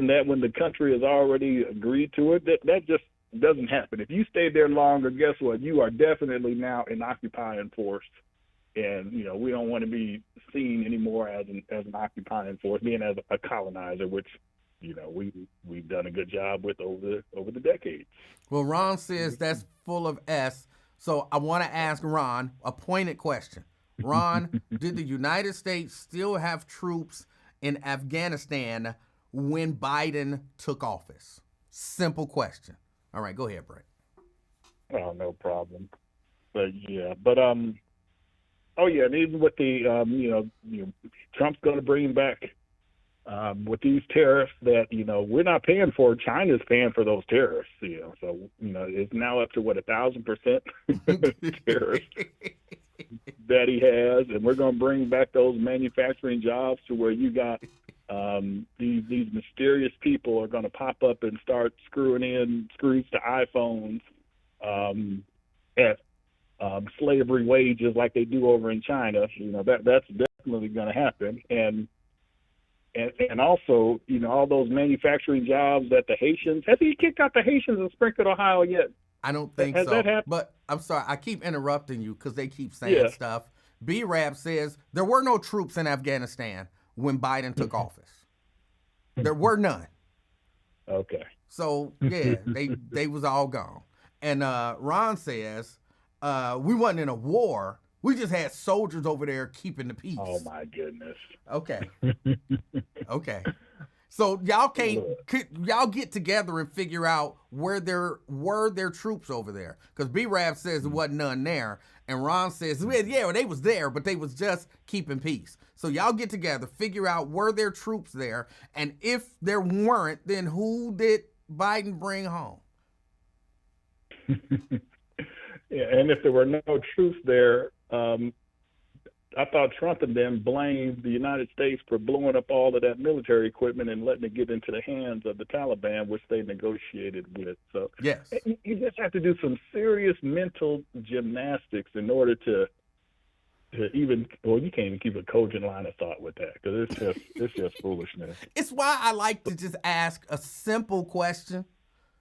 that when the country has already agreed to it. That just doesn't happen. If you stay there longer, guess what? You are definitely now an occupying force. And, we don't want to be seen anymore as an occupying force, being as a colonizer, which, we've done a good job with over the decades. Well, Ron says that's full of S. So I want to ask Ron a pointed question. Ron, did the United States still have troops in Afghanistan when Biden took office? Simple question. All right, go ahead, Brett. Oh, no problem. But yeah, but oh yeah, and even with the Trump's going to bring back with these tariffs that we're not paying for. China's paying for those tariffs. So it's now up to what 1,000% tariffs that he has, and we're going to bring back those manufacturing jobs to where you got these mysterious people are going to pop up and start screwing in screws to iPhones at slavery wages like they do over in China. That's definitely going to happen, and also all those manufacturing jobs that the Haitians, has he kicked out the Haitians in Springfield, Ohio yet? I don't think Has so. that happened? But I'm sorry, I keep interrupting you because they keep saying stuff. B-Rab says there were no troops in Afghanistan when Biden took office. There were none. Okay. So yeah, they was all gone. And Ron says we wasn't in a war. We just had soldiers over there keeping the peace. Oh my goodness. Okay. Okay. So y'all get together and figure out where there were their troops over there. Because B-Rab says there wasn't none there. And Ron says, yeah, they was there, but they was just keeping peace. So y'all get together, figure out were there troops there. And if there weren't, then who did Biden bring home? Yeah, and if there were no troops there, I thought Trump and them blamed the United States for blowing up all of that military equipment and letting it get into the hands of the Taliban, which they negotiated with. So yes, you just have to do some serious mental gymnastics in order to even, well, you can't even keep a cogent line of thought with that because it's just foolishness. It's why I like to just ask a simple question,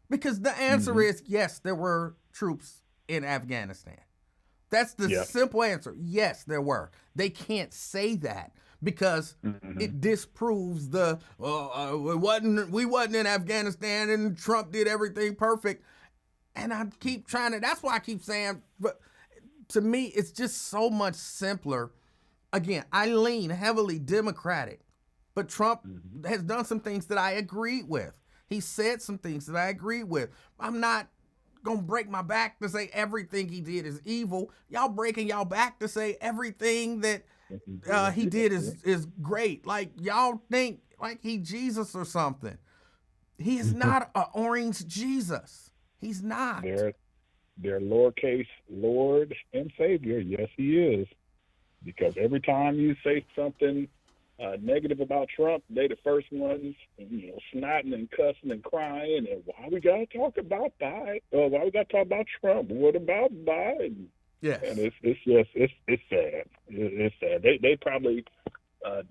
because the answer is yes, there were troops in Afghanistan. That's the simple answer. Yes, there were. They can't say that because it disproves the we wasn't in Afghanistan and Trump did everything perfect. And I keep trying to. That's why I keep saying. But to me, it's just so much simpler. Again, I lean heavily Democratic, but Trump has done some things that I agreed with. He said some things that I agreed with. I'm not gonna break my back to say everything he did is evil. Y'all breaking y'all back to say everything that he did is great. Like y'all think like he Jesus or something. He is not an orange Jesus. He's not. They're lowercase Lord and Savior. Yes, he is. Because every time you say something negative about Trump, they the first ones, snotting and cussing and crying. And why we gotta talk about Biden? Why we gotta talk about Trump? What about Biden? Yes. And it's sad. It's sad. They probably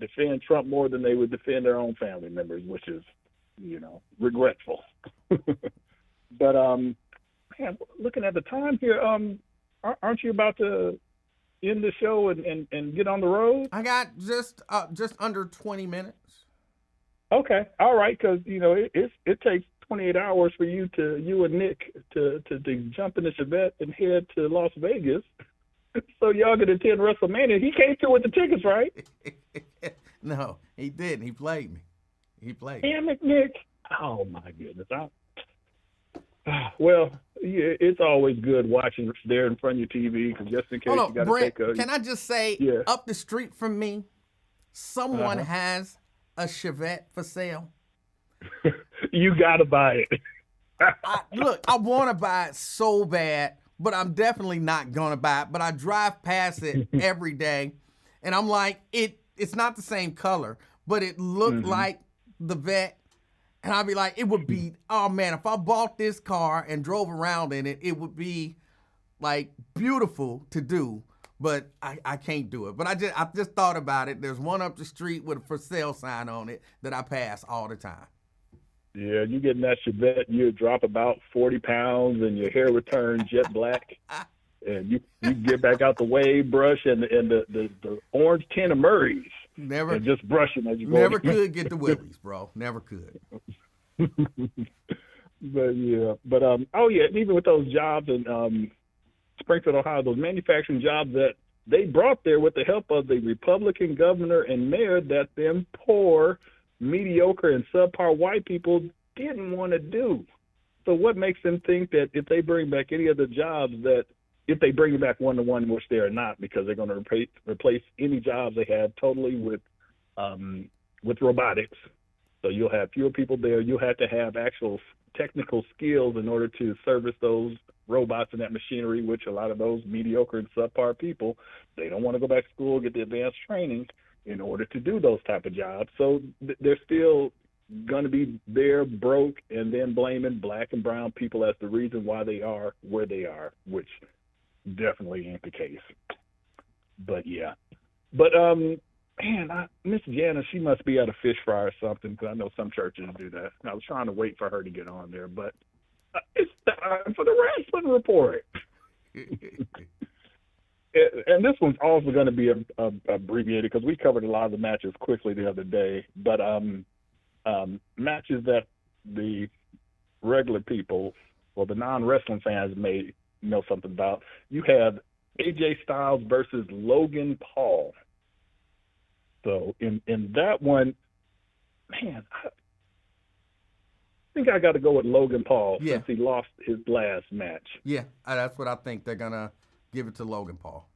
defend Trump more than they would defend their own family members, which is, regretful. But man, looking at the time here, aren't you about to end the show and get on the road? I got just under 20 minutes. Okay, all right, because it takes 28 hours for you and Nick to jump in the Chevette and head to Las Vegas. So y'all can attend WrestleMania. He came through with the tickets, right? No, he didn't. He played me. Damn it, Nick! Oh my goodness! Well, yeah, it's always good watching there in front of your TV because just in case you got to take a. Can I just say, up the street from me, someone has a Chevette for sale. You got to buy it. I want to buy it so bad, but I'm definitely not going to buy it. But I drive past it every day, and I'm like, it's not the same color, but it looked like the Vet. And I'd be like, it would be, oh man, if I bought this car and drove around in it, it would be like beautiful to do, but I can't do it. But I just thought about it. There's one up the street with a for sale sign on it that I pass all the time. Yeah, you get in that Chevette, you drop about 40 pounds and your hair would turn jet black. And you get back out the wave brush and the orange tin of Murray's. Never. And just brushing as you go. Never could get the willies, bro. Never could. But even with those jobs in Springfield, Ohio, those manufacturing jobs that they brought there with the help of the Republican governor and mayor that them poor, mediocre, and subpar white people didn't want to do. So what makes them think that if they bring back any of the jobs that if they bring it back one-to-one, which they are not, because they're going to replace any jobs they have totally with robotics. So you'll have fewer people there. You'll have to have actual technical skills in order to service those robots and that machinery, which a lot of those mediocre and subpar people, they don't want to go back to school, get the advanced training in order to do those type of jobs. So they're still going to be there broke and then blaming black and brown people as the reason why they are where they are, which definitely ain't the case. But yeah. But man, Miss Jana, she must be at a fish fry or something, because I know some churches do that. I was trying to wait for her to get on there, but it's time for the wrestling report. And this one's also going to be abbreviated because we covered a lot of the matches quickly the other day. But matches that the regular people or the non-wrestling fans may know something about. You have AJ Styles versus Logan Paul. So in that one, man, I think I got to go with Logan Paul since he lost his last match. Yeah, that's what I think. They're going to give it to Logan Paul.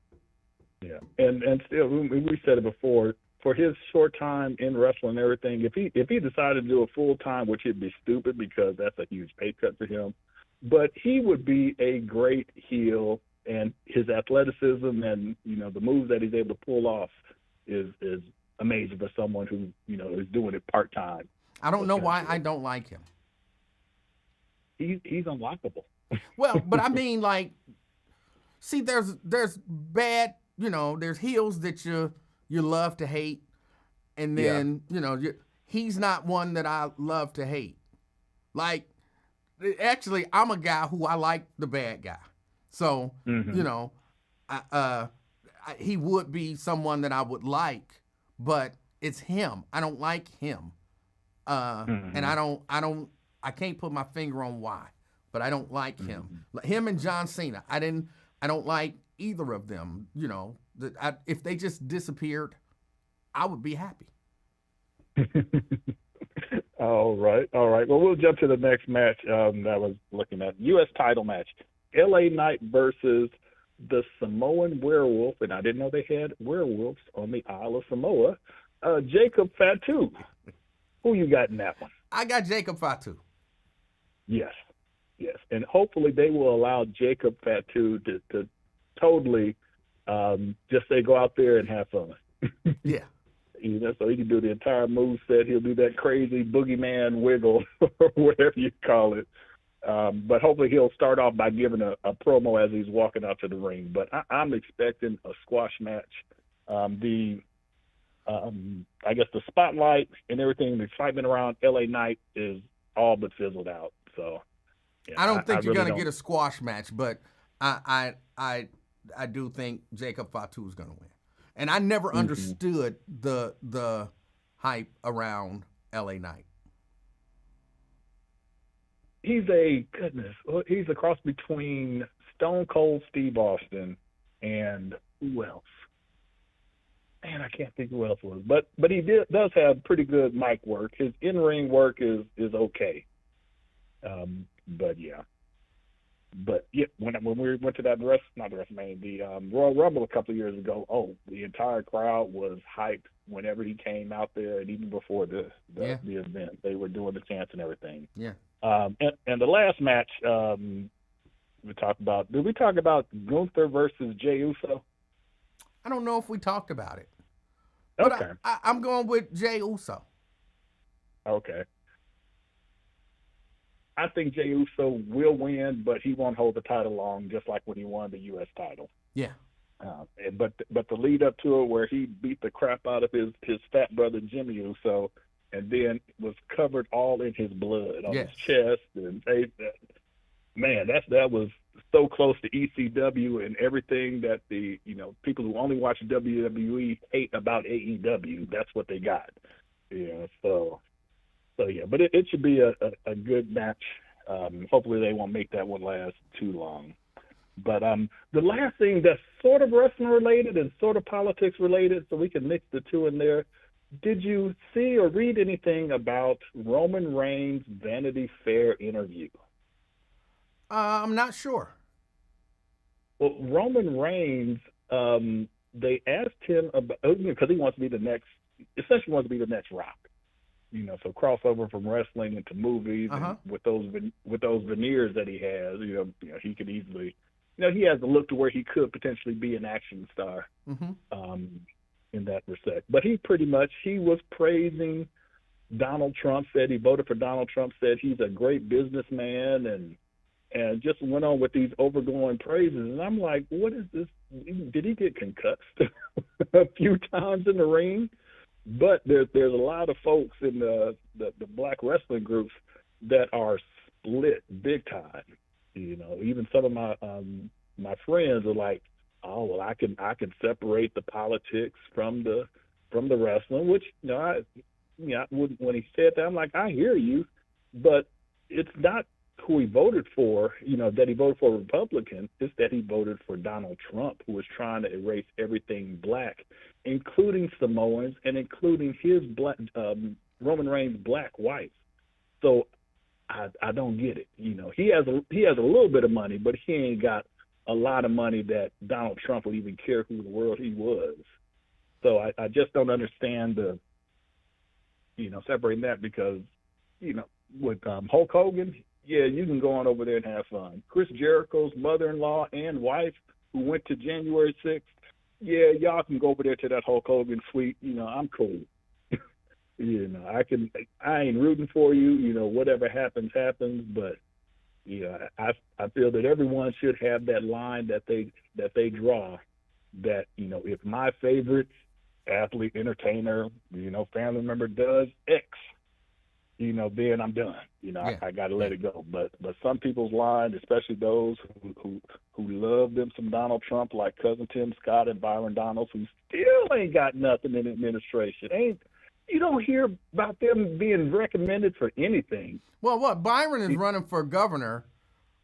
Yeah, and still, we said it before, for his short time in wrestling and everything, if he decided to do a full time, which would be stupid because that's a huge pay cut for him, but he would be a great heel, and his athleticism and the moves that he's able to pull off is amazing for someone who is doing it part time. I don't know why I don't like him. He's unlockable. Well, but I mean, like, see, there's bad, there's heels that you love to hate, and then he's not one that I love to hate. Like, actually, I'm a guy who I like the bad guy, so he would be someone that I would like, but it's him. I don't like him, and I can't put my finger on why, but I don't like him. Him and John Cena, I don't like either of them. If they just disappeared, I would be happy. All right. Well, we'll jump to the next match that I was looking at. U.S. title match. LA Knight versus the Samoan Werewolf, and I didn't know they had werewolves on the Isle of Samoa, Jacob Fatu. Who you got in that one? I got Jacob Fatu. Yes. And hopefully they will allow Jacob Fatu to totally just say go out there and have fun. Yeah. So he can do the entire move set. He'll do that crazy boogeyman wiggle or whatever you call it. But hopefully he'll start off by giving a promo as he's walking out to the ring. But I'm expecting a squash match. I guess the spotlight and everything, the excitement around LA Knight is all but fizzled out. So yeah, I don't think you're really going to get a squash match, but I do think Jacob Fatu is going to win. And I never understood the hype around LA Knight. He's a cross between Stone Cold Steve Austin and who else? Man, I can't think who else was. But he does have pretty good mic work. His in-ring work is okay. But yeah, when we went to that the Royal Rumble a couple of years ago, the entire crowd was hyped whenever he came out there, and even before the event, they were doing the chants and everything. Yeah. And the last match we talked about. Did we talk about Gunther versus Jey Uso? I don't know if we talked about it. But okay. I'm going with Jey Uso. Okay. I think Jey Uso will win, but he won't hold the title long, just like when he won the U.S. title. Yeah. But the lead up to it, where he beat the crap out of his fat brother Jimmy Uso, and then was covered all in his blood on his chest and face. Man, that was so close to ECW and everything that the people who only watch WWE hate about AEW. That's what they got. So yeah, but it should be a good match. Hopefully they won't make that one last too long. But the last thing that's sort of wrestling related and sort of politics related, so we can mix the two in there. Did you see or read anything about Roman Reigns' Vanity Fair interview? I'm not sure. Well, Roman Reigns, they asked him about, because he wants to be the next, essentially wants to be the next Rock. So crossover from wrestling into movies, and with those veneers that he has, he could easily, he has the look to where he could potentially be an action star, in that respect. But he was praising Donald Trump, said he voted for Donald Trump, said he's a great businessman, and just went on with these overglowing praises. And I'm like, what is this? Did he get concussed a few times in the ring? But there's a lot of folks in the black wrestling groups that are split big time. Even some of my friends are like, oh, well, I can separate the politics from the wrestling, which when he said that, I'm like, I hear you, but it's not who he voted for, that he voted for a Republican. It's that he voted for Donald Trump, who was trying to erase everything black, including Samoans and including his black Roman Reigns' black wife. So I don't get it. He has a little bit of money, but he ain't got a lot of money that Donald Trump would even care who in the world he was. So I just don't understand the separating that, because with Hulk Hogan, yeah, you can go on over there and have fun. Chris Jericho's mother-in-law and wife, who went to January 6th, yeah, y'all can go over there to that Hulk Hogan suite. I'm cool. I ain't rooting for you. Whatever happens, but I feel that everyone should have that line that they draw. That if my favorite athlete, entertainer, family member does X, then I'm done. I got to let it go. But some people's line, especially those who love them some Donald Trump, like Cousin Tim Scott and Byron Donalds, who still ain't got nothing in administration. You don't hear about them being recommended for anything. Well, what Byron is running for governor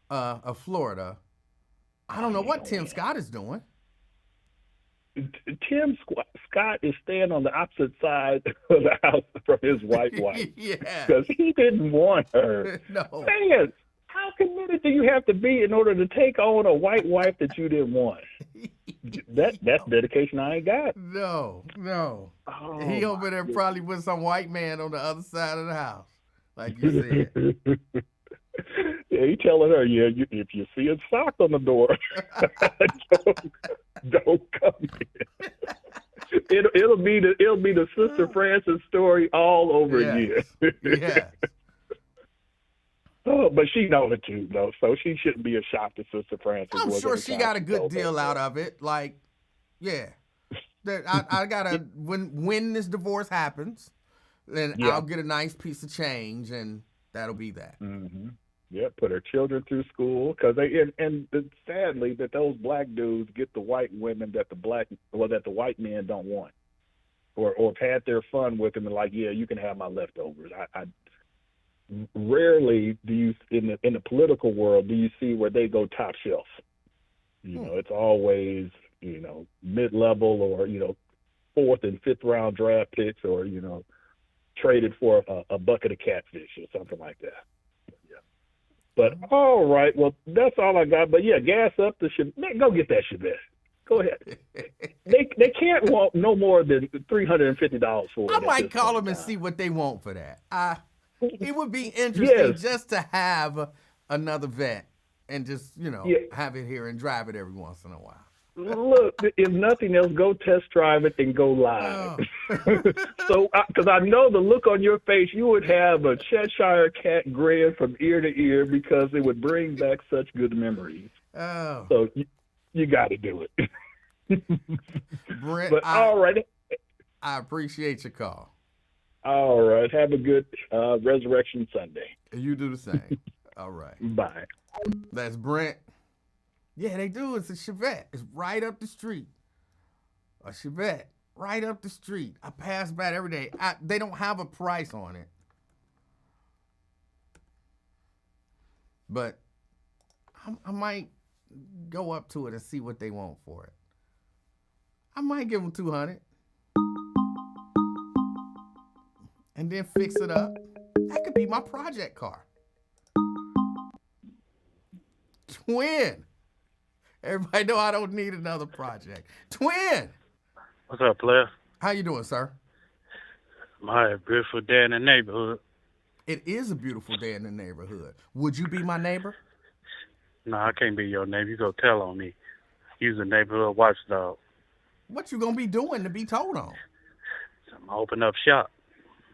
of Florida. I don't know what Tim Scott is doing. Tim Scott is staying on the opposite side of the house from his white wife. Yeah. Because he didn't want her. No. Man, how committed do you have to be in order to take on a white wife that you didn't want? That's dedication I ain't got. No. Oh, he over there probably with some white man on the other side of the house, like you said. Yeah, he telling her, if you see a sock on the door, don't come in. It'll be the Sister Francis story all over again. Yeah. Oh, but she knows it too, though, so she shouldn't be a shock to Sister Francis. I'm sure she got a good deal out of it. Like, yeah, I gotta when this divorce happens, then I'll get a nice piece of change, and that'll be that. Mm-hmm. Yeah, put her children through school, because sadly that those black dudes get the white women that the white men don't want, or have had their fun with them and like, yeah, you can have my leftovers. I rarely do you in the political world do you see where they go top shelf. It's always mid-level or fourth and fifth round draft picks, or traded for a bucket of catfish or something like that. But all right, well, that's all I got. But yeah, gas up the Chevette. Go get that Chevette. Go ahead. They can't want no more than $350 for it. I might call them and see what they want for that. It would be interesting just to have another vet and just have it here and drive it every once in a while. Look, if nothing else, go test drive it and go live. So, because I know the look on your face, you would have a Cheshire cat grin from ear to ear, because it would bring back such good memories. Oh. So you got to do it. Brent, but all right. I appreciate your call. All right. Have a good Resurrection Sunday. You do the same. All right. Bye. That's Brent. Yeah, they do. It's a Chevette. It's right up the street. A Chevette right up the street. I pass by it every day. They don't have a price on it. But I might go up to it and see what they want for it. I might give them 200 and then fix it up. That could be my project car. Twin. Everybody know I don't need another project. Twin. What's up, player? How you doing, sir? My beautiful day in the neighborhood. It is a beautiful day in the neighborhood. Would you be my neighbor? No, I can't be your neighbor. You go tell on me. You's a neighborhood watchdog. What you gonna be doing to be told on? So I'm gonna open up shop.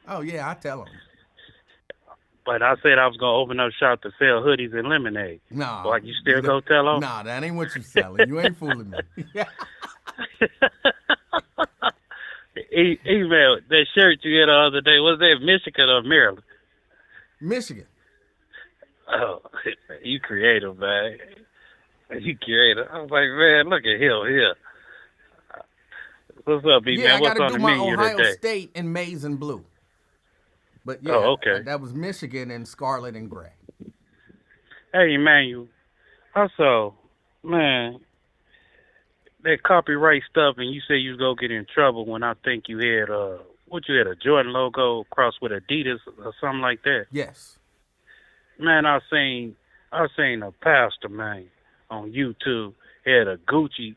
Oh yeah, I tell them. But I said I was gonna open up shop to sell hoodies and lemonade. Nah. Like you still go tell on? Nah, that ain't what you selling. You ain't fooling me. Email, that shirt you had the other day, was that Michigan or Maryland? Michigan. Oh, you creative, man. You creative. I was like, man, look at him here. What's up, B-Man? Yeah, I What's gotta on do the my menu Ohio today? State in maize and blue. But yeah, Oh, okay. that was Michigan in scarlet and gray. Hey, Emanuel. Also, man, that copyright stuff, and you say you was gonna get in trouble when I think you had a Jordan logo crossed with Adidas or something like that. Yes. Man, I seen a pastor, man, on YouTube had a Gucci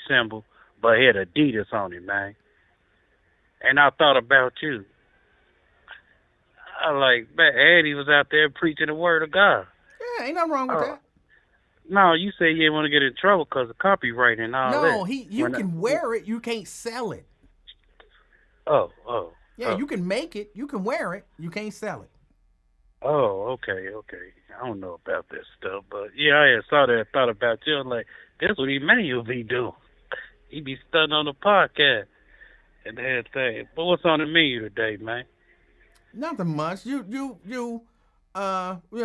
symbol, but had Adidas on it, man. And I thought about you. I like, man, Eddie was out there preaching the word of God. Yeah, ain't nothing wrong with that. No, you say you didn't want to get in trouble because of copyright and all that. No, you can wear it, you can't sell it. Oh. Yeah, you can make it, you can wear it, you can't sell it. Oh, okay. I don't know about this stuff, but yeah, I had saw that and thought about you. I'm like, that's what Emanuel be doing. He be studying on the podcast and everything. But what's on the menu today, man? Nothing much. You know,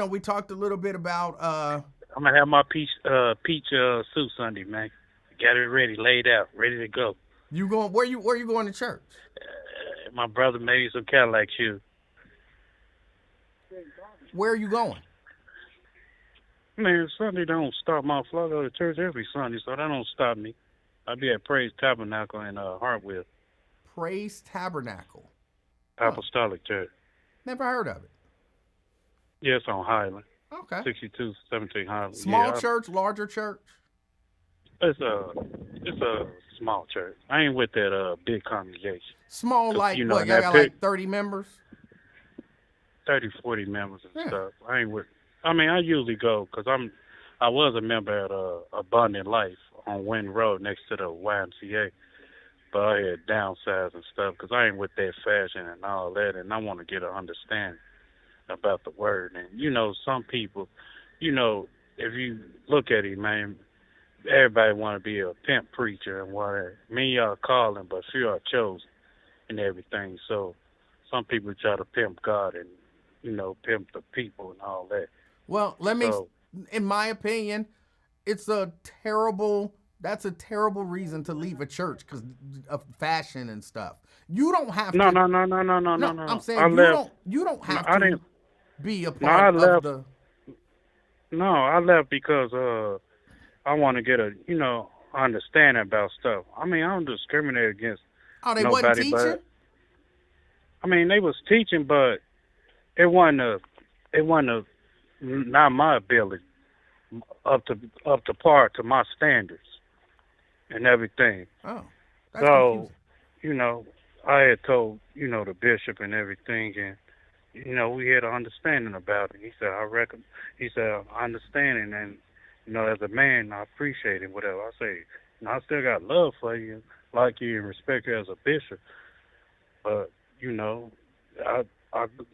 we talked a little bit about I'm gonna have my peach suit Sunday, man. Got it ready, laid out, ready to go. you going where you going to church? My brother made me some Cadillac shoes. Where are you going? Man, Sunday don't stop my flow. I go to church every Sunday, so that don't stop me. I be at Praise Tabernacle in Hartwell. Praise Tabernacle. Apostolic Church. Never heard of it. Yeah, it's on Highland. Okay. 6217 Highland. Small church, larger church? It's a small church. I ain't with that big congregation. Small like you know, what? Y'all got like 30 members? 30, 40 members and stuff. I usually go because I was a member at Abundant Life on Wynn Road next to the YMCA, but I had downsized and stuff because I ain't with that fashion and all that, and I want to get an understanding about the word. And you know, some people, you know, if you look at it, man, everybody want to be a pimp preacher and whatever. Me, y'all calling, but few are chosen and everything. So some people try to pimp God and, you know, pimp the people and all that. Well, in my opinion, that's a terrible reason to leave a church because of fashion and stuff. You don't have to. No. I'm saying you don't have to be a part of the. No, I left because I want to get a, you know, understanding about stuff. I mean, I don't discriminate against they nobody, wasn't teaching? but I mean, they was teaching, but it wasn't not my ability up to par to my standards and everything. Oh, that's so confusing. You know, I had told, you know, the bishop and everything, and you know, we had an understanding about it. He said, I understand it, and you know, as a man, I appreciate it, whatever. I say, you know, I still got love for you, like you, and respect you as a bishop. But you know, I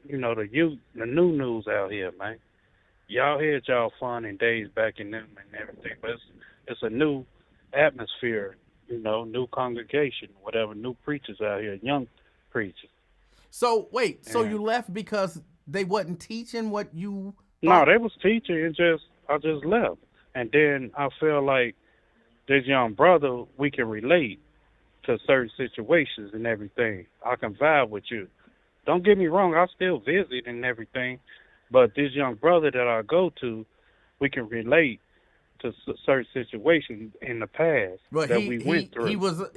you know, the new news out here, man. Y'all had y'all fun and days back in them and everything, but it's a new atmosphere, you know, new congregation, whatever, new preachers out here, young preachers. So wait, so you left because they wasn't teaching what you thought? No, they was teaching, and I just left. And then I feel like this young brother, we can relate to certain situations and everything. I can vibe with you. Don't get me wrong, I still visit and everything, but this young brother that I go to, we can relate to certain situations in the past But that we went through. he was a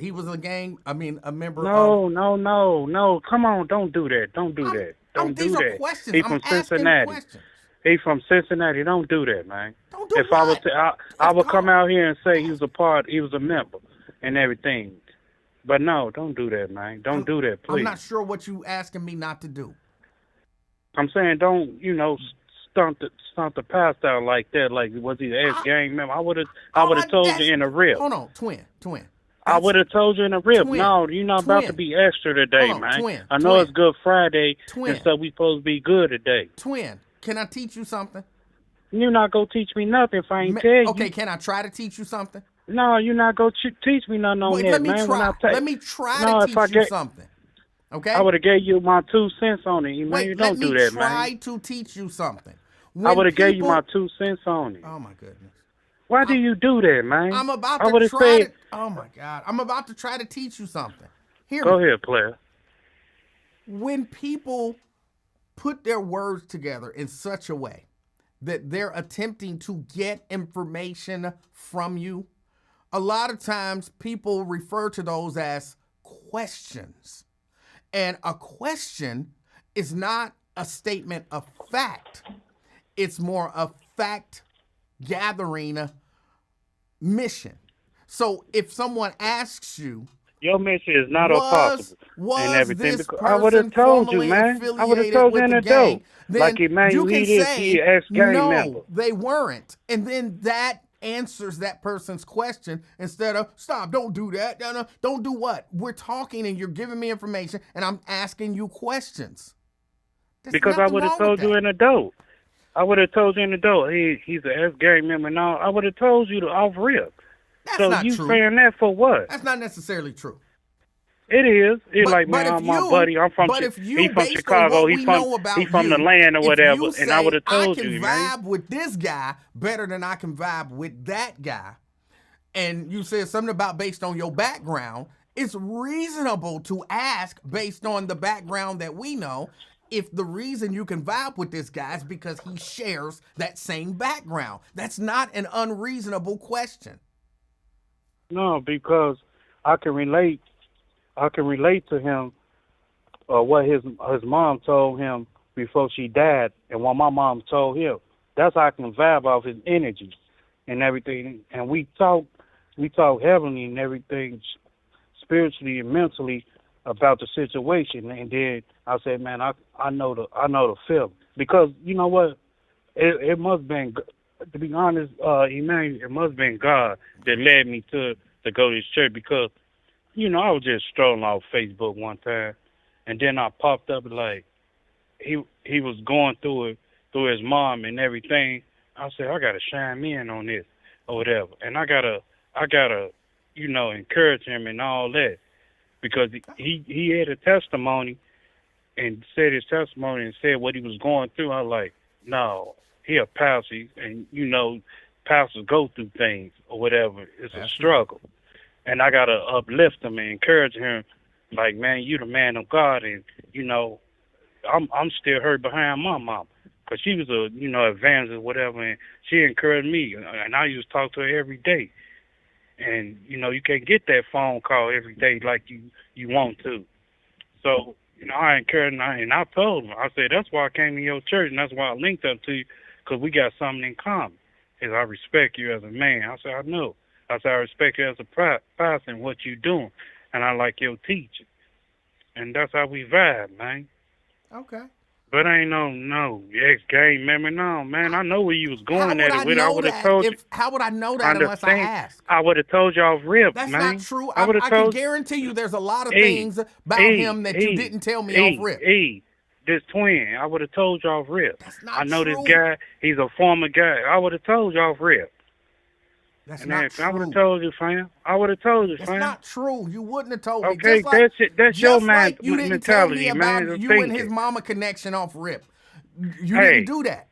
member of. No. Come on, don't do that. Don't do that. Don't do These are that. questions. He I'm from asking Cincinnati. questions. He from Cincinnati. Don't do that, man. Don't do If what? I was, I would come out here and say he was a member, and everything. But no, don't do that, man. Don't do that, please. I'm not sure what you asking me not to do. I'm saying don't, stunt the pastor out like that. Like, was he an ex-gang member? I would have told you in the rib. Hold on, twin. I would have told you in the rib. Twin. No, you're not about to be extra today, Hold on, man. twin. I know it's Good Friday, Twin. and so we supposed to be good today. Twin, can I teach you something? You're not going to teach me nothing if I ain't tell you. Okay, can I try to teach you something? No, you're not going to teach me nothing on Wait, that, let me man. try. Let me try to teach you something. Okay? I would have gave you my 2 cents on it. Man, Wait, don't do that, man. let me try to teach you something. I would have gave you my 2 cents on it. Oh, my goodness. Why do you do that, man? I'm about I to try said, oh, my God. I'm about to try to teach you something. Go ahead, player. When people put their words together in such a way that they're attempting to get information from you, a lot of times people refer to those as questions. And a question is not a statement of fact. It's more a fact gathering mission. So if someone asks you, your mission is not possible and everything. I would have told you, man. I would have told you in the dope. Like Emanuel Livingston, he ex-gang member. They weren't. And then that answers that person's question instead of, stop, don't do that. No, don't do what? We're talking and you're giving me information and I'm asking you questions. Because I would have told you in the dope. I would have told you in the dope, he's an ex-gang member. No, I would have told you to off rip. That's so not you true. saying that for what? That's not necessarily true. It is. It's like, man, I'm my buddy. I'm from he's from Chicago. He's from the land or whatever. And I would have told you, man. I can vibe with this guy better than I can vibe with that guy. And you said something about based on your background. It's reasonable to ask based on the background that we know if the reason you can vibe with this guy is because he shares that same background. That's not an unreasonable question. No, because I can relate to him what his mom told him before she died and what my mom told him. That's how I can vibe off his energy and everything. And we talk heavily and everything, spiritually and mentally about the situation. And then I said, man, I know the feeling. Because you know what? It must have been, to be honest, Emmanuel, it must have been God that led me to go to this church because, I was just strolling off Facebook one time, and then I popped up like he was going through his mom and everything. I said, I gotta chime in on this or whatever, and I gotta encourage him and all that because he had a testimony and said his testimony and said what he was going through. I was like, no, he a pastor, and pastors go through things or whatever. It's a struggle. And I got to uplift him and encourage him, like, man, you the man of God. And, I'm still hurt behind my mom because she was a, evangelist or whatever. And she encouraged me. And I used to talk to her every day. And, you can't get that phone call every day like you want to. So, I encouraged him. And I told him, I said, that's why I came to your church. And that's why I linked up to you because we got something in common. Is I respect you as a man. I said, I know. I said, I respect you as a pastor and what you doing, and I like your teaching. And that's how we vibe, man. Okay. But I ain't no ex-gang member. No, man, I know where you was going at it with. I would have told you. How would I know that unless I asked? I would have told you off rip, That's man. That's not true. I can guarantee you there's a lot of things about him that you didn't tell me off rip. This twin, I would have told you off rip. That's not I know true. this guy. He's a former guy. I would have told you off rip. That's not true. I would have told you, fam. I would have told you, fam. That's not true. You wouldn't have told me. Okay, that's your man you didn't mentality, tell me man. about you and his mama connection off rip. You didn't do that.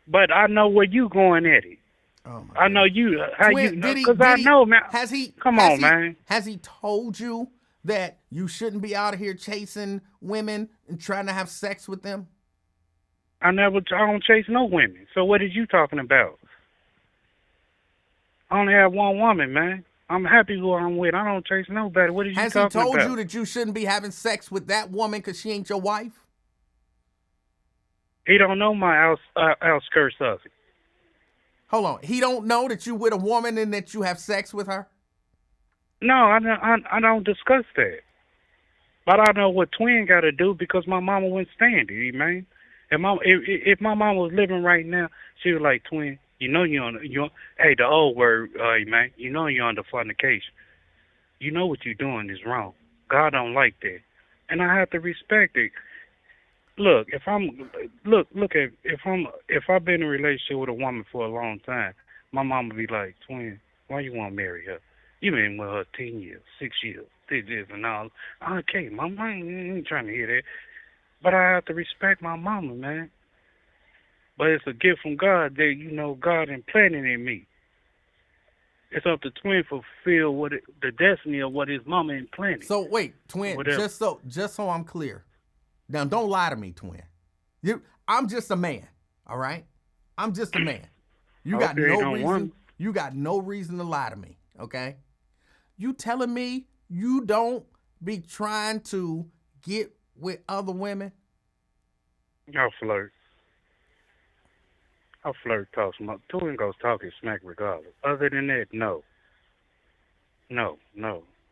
But I know where you going at it. Oh my I know you. How Twin, you? Because I know, man. Has he? Come on, man. Has he told you that you shouldn't be out here chasing women and trying to have sex with them? I don't chase no women. So what is you talking about? I only have one woman, man. I'm happy who I'm with. I don't chase nobody. What are you Has he talking told about? you that you shouldn't be having sex with that woman because she ain't your wife? He don't know my outskirts of it. Hold on. He don't know that you with a woman and that you have sex with her? No, I don't discuss that. But I know what Twin got to do because my mama wouldn't stand it, man. If my mama was living right now, she was like, Twin, you know hey, the old word, man, you know you're under fornication. You know what you're doing is wrong. God don't like that. And I have to respect it. Look, if I've been in a relationship with a woman for a long time, my mama be like, Twin, why you want to marry her? You been with her 10 years, 6 years, 6 years and all. Okay, mama, I ain't trying to hear that. But I have to respect my mama, man. But it's a gift from God that, God implanted in me. It's up to Twin to fulfill the destiny of what his mama implanted. So wait, Twin, Whatever. just so I'm clear. Now don't lie to me, Twin. I'm just a man, all right? I'm just a man. You got no reason. You got no reason to lie to me, okay? You telling me you don't be trying to get with other women? I flirt. Twin goes talking smack regardless. Other than that, no. No.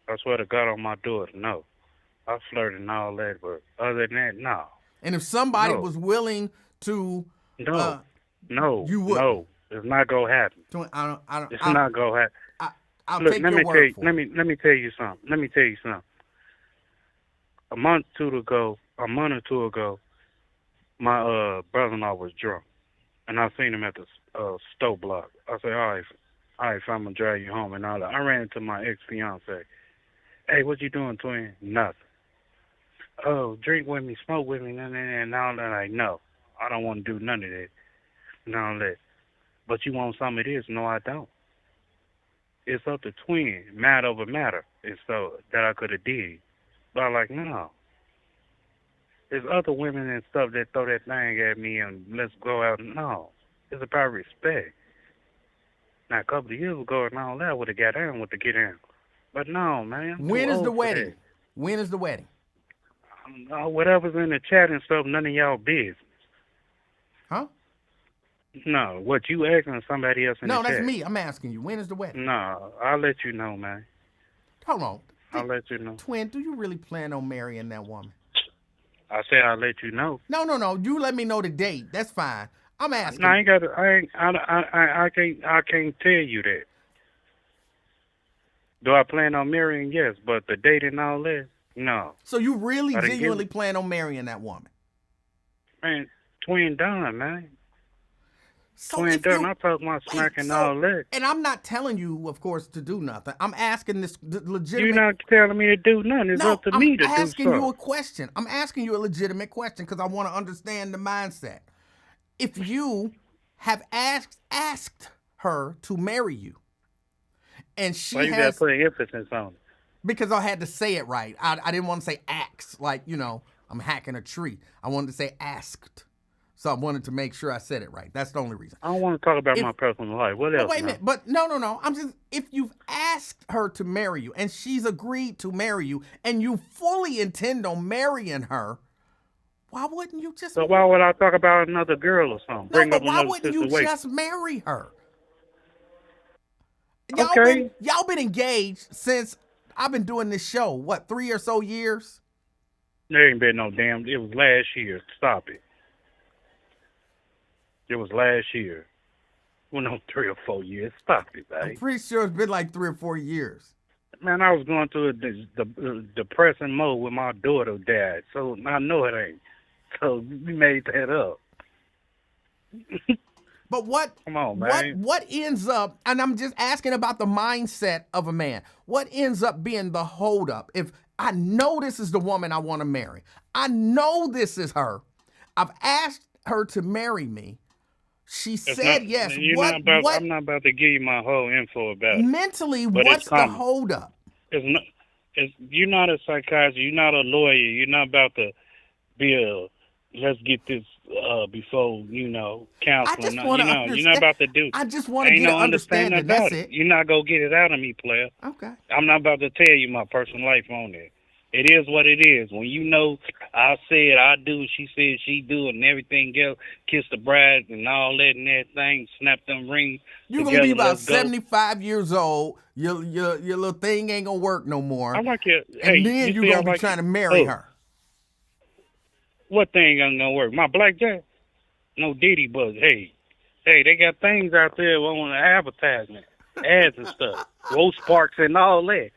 I swear to God on my daughter, no. I flirt and all that, but other than that, no. And if somebody was willing to, no, you would. No, it's not gonna happen. Twin, It's not gonna happen. I'll Look, take your word for it. let me tell you something. A month or two ago, my brother-in-law was drunk, and I seen him at the stove block. I said, all right, I'm gonna drive you home and all that. I ran into my ex-fiance. Hey, what you doing, Twin? Nothing. Oh, drink with me, smoke with me, and all that. Like, no, I don't want to do none of that. And all that. But you want some of this? No, I don't. It's up to Twin, matter over matter, and so that I could have did. But I'm like, no. There's other women and stuff that throw that thing at me and let's go out. No. It's about respect. Now, a couple of years ago and all that, I would have got down with the get down. But no, man. When is the wedding? When is the wedding? Whatever's in the chat and stuff, none of y'all business. Huh? No, what you asking somebody else in the chat? No, that's me. I'm asking you. When is the wedding? No, I'll let you know, man. Hold on. I'll let you know. Twin, do you really plan on marrying that woman? I said I'll let you know. No. You let me know the date. That's fine. I'm asking. No, I can't tell you that. Do I plan on marrying? Yes, but the date and all that, no. So you really genuinely plan on marrying that woman? Man, Twin done, man. So Twin done. I talk my smack and all that. And I'm not telling you, of course, to do nothing. I'm asking this legitimate. You're not telling me to do nothing. It's up to me to do something. I'm asking you a question. I'm asking you a legitimate question because I want to understand the mindset. If you have asked her to marry you, and she you got to put emphasis on it? Because I had to say it right. I didn't want to say asked, like, I'm hacking a tree. I wanted to say asked. So I wanted to make sure I said it right. That's the only reason. I don't want to talk about my personal life. What else? Wait a minute. But no. I'm just, if you've asked her to marry you and she's agreed to marry you and you fully intend on marrying her, why wouldn't you just... So why would I talk about another girl or something? Why wouldn't you just marry her? Y'all been engaged since I've been doing this show, what, 3 or so years? There ain't been no damn... It was last year. Stop it. It was last year. Well, no, 3 or 4 years. Stop it, man. I'm pretty sure it's been like 3 or 4 years. Man, I was going through the depressing mode when my daughter died, so I know it ain't. So we made that up. But what? Come on, man. What ends up? And I'm just asking about the mindset of a man. What ends up being the holdup? If I know this is the woman I want to marry, I know this is her. I've asked her to marry me. She said yes. I'm not about to give you my whole info about it. Mentally, what's the holdup? You're not a psychiatrist. You're not a lawyer. You're not about to be let's get this before I counseling. just want to You're not understand. about to do. I just want to Ain't get no an understanding. understanding about That's it. it. You're not gonna get it out of me, player. Okay. I'm not about to tell you my personal life on it. It is what it is. When I said I do, she said she do, and everything else, kiss the bride and all that and that thing, snap them rings You're together. gonna be about Let's go. 75 years old. Your little thing ain't gonna work no more. I like it. And Hey, then you you're see, I gonna be like trying it. to marry Oh, her. what thing ain't gonna work? My blackjack? No Diddy, but hey, they got things out there on the advertisement, ads and stuff, roast sparks and all that.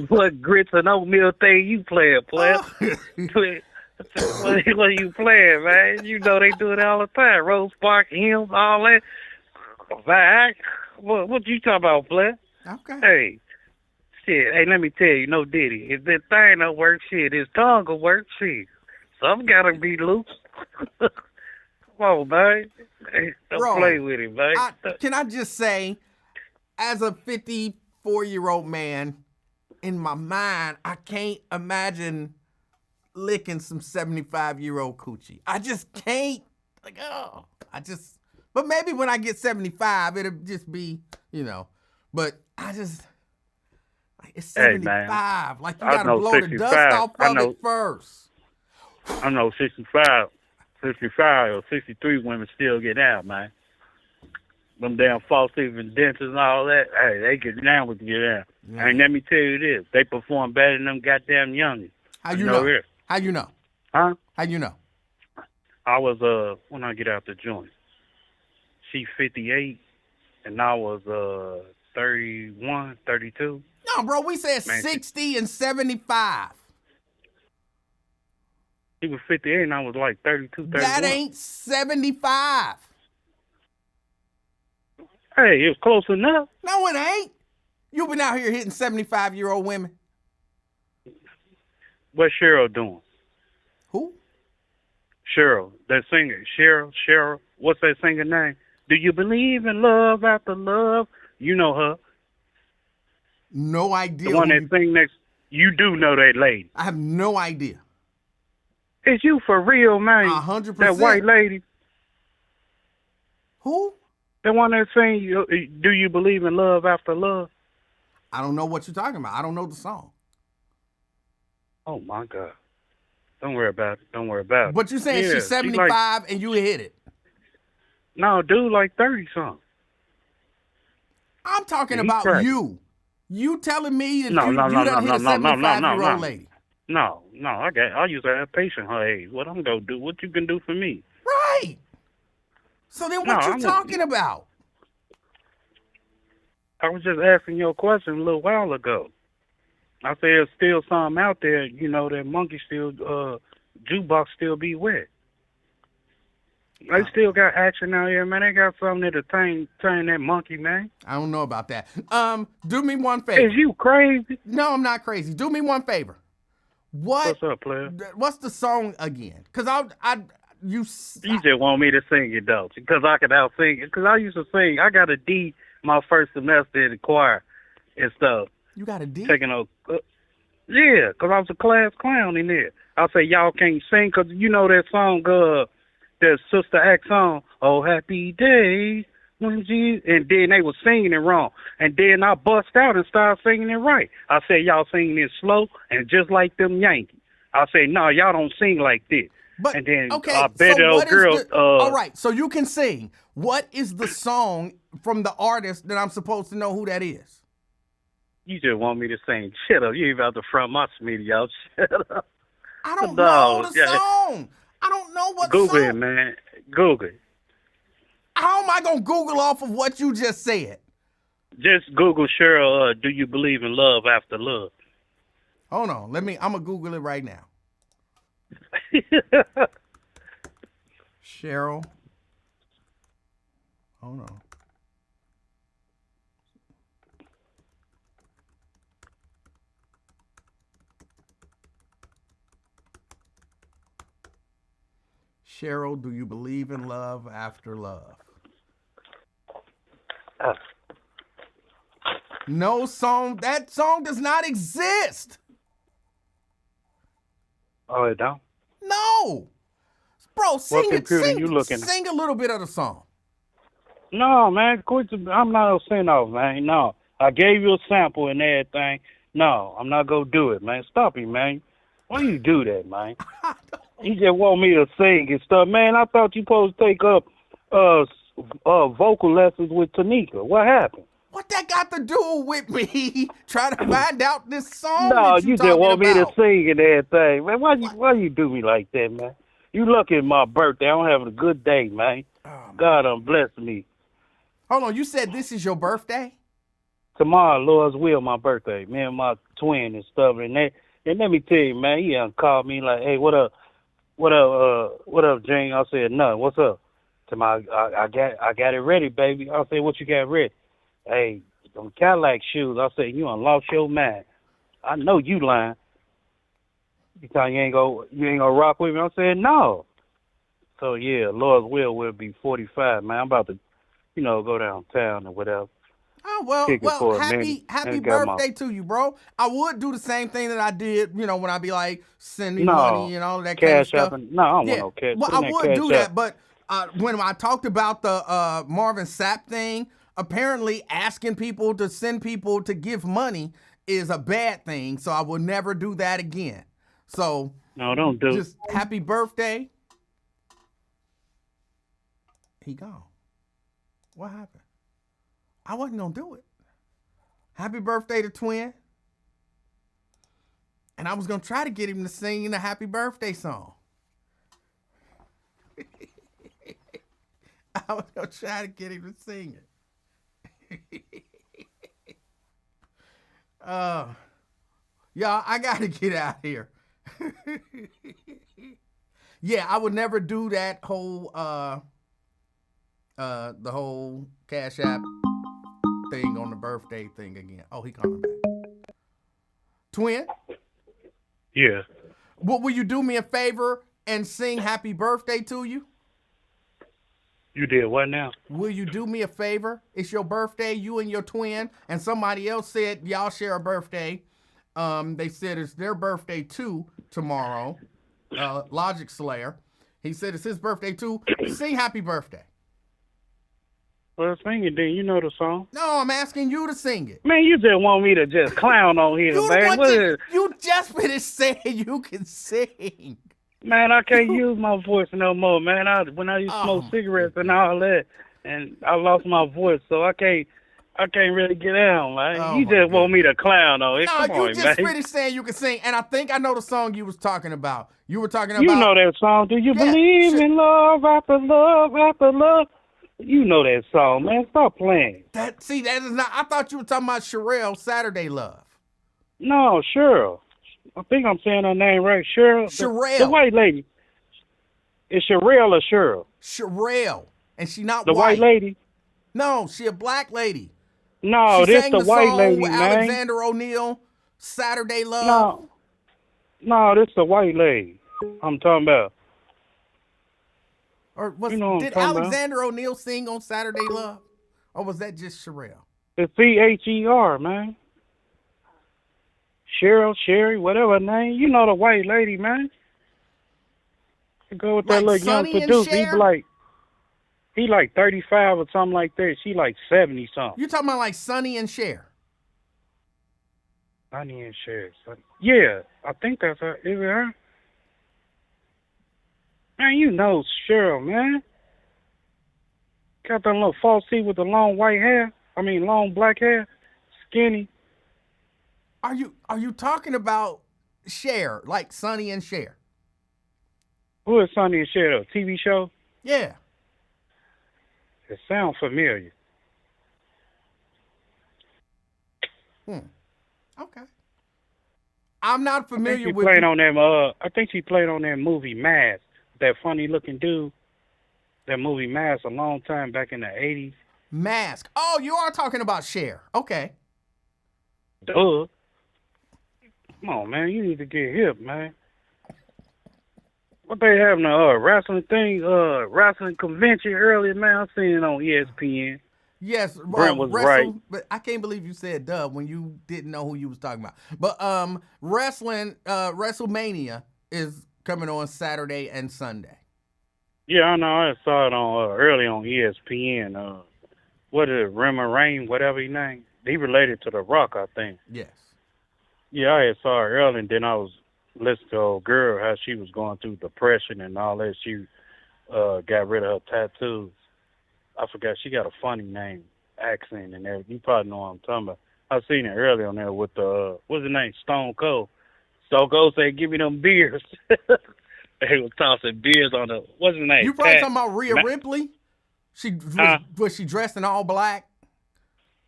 What grits and oatmeal thing you playing, player? What you playing, man? You know they do it all the time. Roast spark, hymns, all that. What you talking about, player? Okay. Hey, shit. Hey, let me tell you, no Diddy. If that thing don't work, shit, his tongue will work, shit. Some gotta be loose. Come on, man. Hey, don't Bro, play with it, man. Can I just say, as a 54-year-old man, in my mind, I can't imagine licking some 75-year-old coochie. I just can't. But maybe when I get 75, it'll just be, But it's 75. Hey, man. Like, you I gotta know blow the 65. dust off I of know. it first. I know 65 or 63 women still get out, man. Them damn false teeth and dentures and all that, hey, they get down with get out. Yeah. And let me tell you this, they perform better than them goddamn youngies. How you know? This. How you know? Huh? How you know? I was, when I get out the joint, she 58, and I was 31, 32. No, bro, we said Man, 60 and 75. She was 58, and I was like 32, 31. That ain't 75. Hey, it was close enough. No, it ain't. You been out here hitting 75-year-old women. What's Cheryl doing? Who? Cheryl, that singer. Cheryl. What's that singer name? Do you believe in love after love? You know her. No idea. The one that sing next. You do know that lady. I have no idea. Is you for real, man? 100%. That white lady. Who? The one that sing, do you believe in love after love? I don't know what you're talking about. I don't know the song. Oh, my God. Don't worry about it. Don't worry about it. But you're saying she's 75 and you hit it. No, dude, like 30-something. I'm talking He's about crazy. you. You telling me that No, you done hit a 75-year-old lady. No, I used to have patience her age. What I'm going to do? What you can do for me? Right. So then what you talking about? I was just asking you a question a little while ago. I said there's still some out there, that monkey still, jukebox still be wet. They still got action out here, man. They got something that'll tame that monkey, man. I don't know about that. Do me one favor. Is you crazy? No, I'm not crazy. Do me one favor. What's up, player? What's the song again? Because you just want me to sing it, though, because I can out sing it. Because I used to sing. I got a D my first semester in the choir and stuff. You got a D? Taking yeah, because I was a class clown in there. I say y'all can't sing because you know that song, that Sister Act song, "Oh Happy Day When Jesus," and then they was singing it wrong, and then I bust out and started singing it right. I said y'all singing it slow and just like them Yankees. I say no, y'all don't sing like this. But, and then okay, I bet so old girl. all right, so you can sing. What is the song from the artist that I'm supposed to know who that is? You just want me to sing? Shut up! You ain't about to front my smitty out. Shut up! I don't know the song. I don't know what Google song. it, man. Google it. How am I gonna Google off of what you just said? Just Google Cheryl. Do you believe in love after love? Hold on. I'm gonna Google it right now. Cheryl. Hold on. Cheryl, do you believe in love after love? No song. That song does not exist. Oh, it don't? No. Bro, sing What it. computer you looking at? Sing a little bit of the song. No, man, quit. I'm not a send off, man. No, I gave you a sample and everything. No, I'm not gonna do it, man. Stop it, man. Why you do that, man? You just want me to sing and stuff, man. I thought you supposed to take up vocal lessons with Tanika. What happened? What that got to do with me trying to find out this song No, that you talking just want me to about? sing and everything, man. Why you do me like that, man? You lucky it's my birthday. I'm having a good day, man. Oh, God blessed me. hold on, you said this is your birthday? Tomorrow, Lord's will, my birthday. Me and my twin and stuff, and let me tell you, man, he called me like, hey, what up, Jane? I said, nothing. What's up? Tomorrow, I got it ready, baby. I said, what you got ready? Hey, them Cadillac shoes. I said, you done lost your mind. I know you lying. You thought you ain't gonna rock with me? I said, no. So yeah, Lord's will be 45, man. I'm about to, go downtown or whatever. Oh, well, Kick it for a minute. happy And got birthday to you, bro. I would do the same thing that I did, when I be like sending No, money and all that kind of Cash stuff. App. No, I don't want no cash. Well, Send I that would Cash do App. that, but when I talked about the Marvin Sapp thing, apparently asking people to send people to give money is a bad thing, so I will never do that again. So No, don't do it. just happy birthday. He gone. What happened? I wasn't gonna do it. Happy birthday to Twin. And I was gonna try to get him to sing the happy birthday song. I was gonna try to get him to sing it. Y'all, I gotta get out here. Yeah, I would never do that whole the whole Cash App thing on the birthday thing again. Oh, he coming back. Twin, Yeah. will you do me a favor and sing happy birthday to you? You did what now? Will you do me a favor? It's your birthday, you and your twin, and somebody else said y'all share a birthday. They said it's their birthday too tomorrow. Logic Slayer. He said it's his birthday too. Sing happy birthday. Well, sing it then. You know the song. No, I'm asking you to sing it. Man, you just want me to just clown on here, man. You just finished saying you can sing. Man, I can't use my voice no more, man. When I used to smoke cigarettes and all that, and I lost my voice, so I can't really get down, man. Oh, You just want me to clown on it. No, Come you on, just man. finished saying you can sing, and I think I know the song you was talking about. You were talking about. You know that song. Do you believe in love after love after love? You know that song, man. Stop playing. That is not. I thought you were talking about Sherelle, Saturday Love. No, Cheryl. I think I'm saying her name right. Cheryl. Sherelle. The white lady. Is Sherelle or Cheryl? Sherelle, and she not the white lady. No, she a black lady. No, she this sang the white song lady, with man. Alexander O'Neal, Saturday Love. No, this the white lady. I'm talking about. Or did Alexander O'Neal sing on Saturday Love, or was that just Sherelle? It's CHER, man. Cheryl, Sherry, whatever her name. You know the white lady, man. You go with that Like little young Sonny and producer. Cher? He like 35 or something like that. She like 70 something. You talking about like Sonny and Cher? Sonny and Cher. Yeah, I think that's her. Is it her? Man, you know Cheryl, man. Got that little false teeth with the long white hair. Long black hair. Skinny. Are you talking about Cher, like Sonny and Cher? Who is Sonny and Cher, though? TV show? Yeah. It sounds familiar. Okay. I'm not familiar with. I think she played on that movie Mask. That funny looking dude. That movie Mask a long time back in the 80s. Mask. Oh, you are talking about Cher. Okay. Duh. Come on, man. You need to get hip, man. What they having a wrestling thing, wrestling convention earlier, man? I seen it on ESPN. Yes, Brent was right. But I can't believe you said duh when you didn't know who you was talking about. But wrestling, WrestleMania is coming on Saturday and Sunday. Yeah, I know. I saw it on early on ESPN. What is it, Rimmer Rain, whatever his name? He related to The Rock, I think. Yes. Yeah, I had saw her early, and then I was listening to old girl how she was going through depression and all that. She got rid of her tattoos. I forgot she got a funny name, accent, and everything. You probably know what I'm talking about. I seen it early on there with the what's his name, Stone Cold. Stone Cold said, "Give me them beers." They were tossing beers on the what's his name? You probably talking about Rhea Ripley? She was she dressed in all black?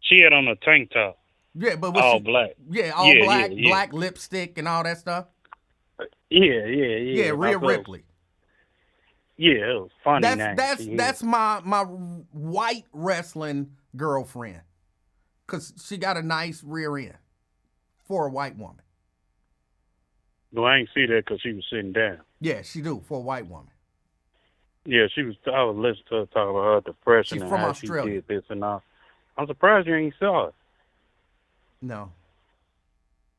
She had on a tank top. Yeah, but was All she, black. Yeah, all Yeah, black, yeah. black lipstick and all that stuff. Yeah. Yeah, Rhea Ripley. Yeah, it was funny name. That's my white wrestling girlfriend, cause she got a nice rear end for a white woman. No, I ain't see that because she was sitting down. Yeah, she do for a white woman. Yeah, she was. I was listening to her talk about her depression She's and from how Australia. she did this and all. I'm surprised you ain't saw it. No.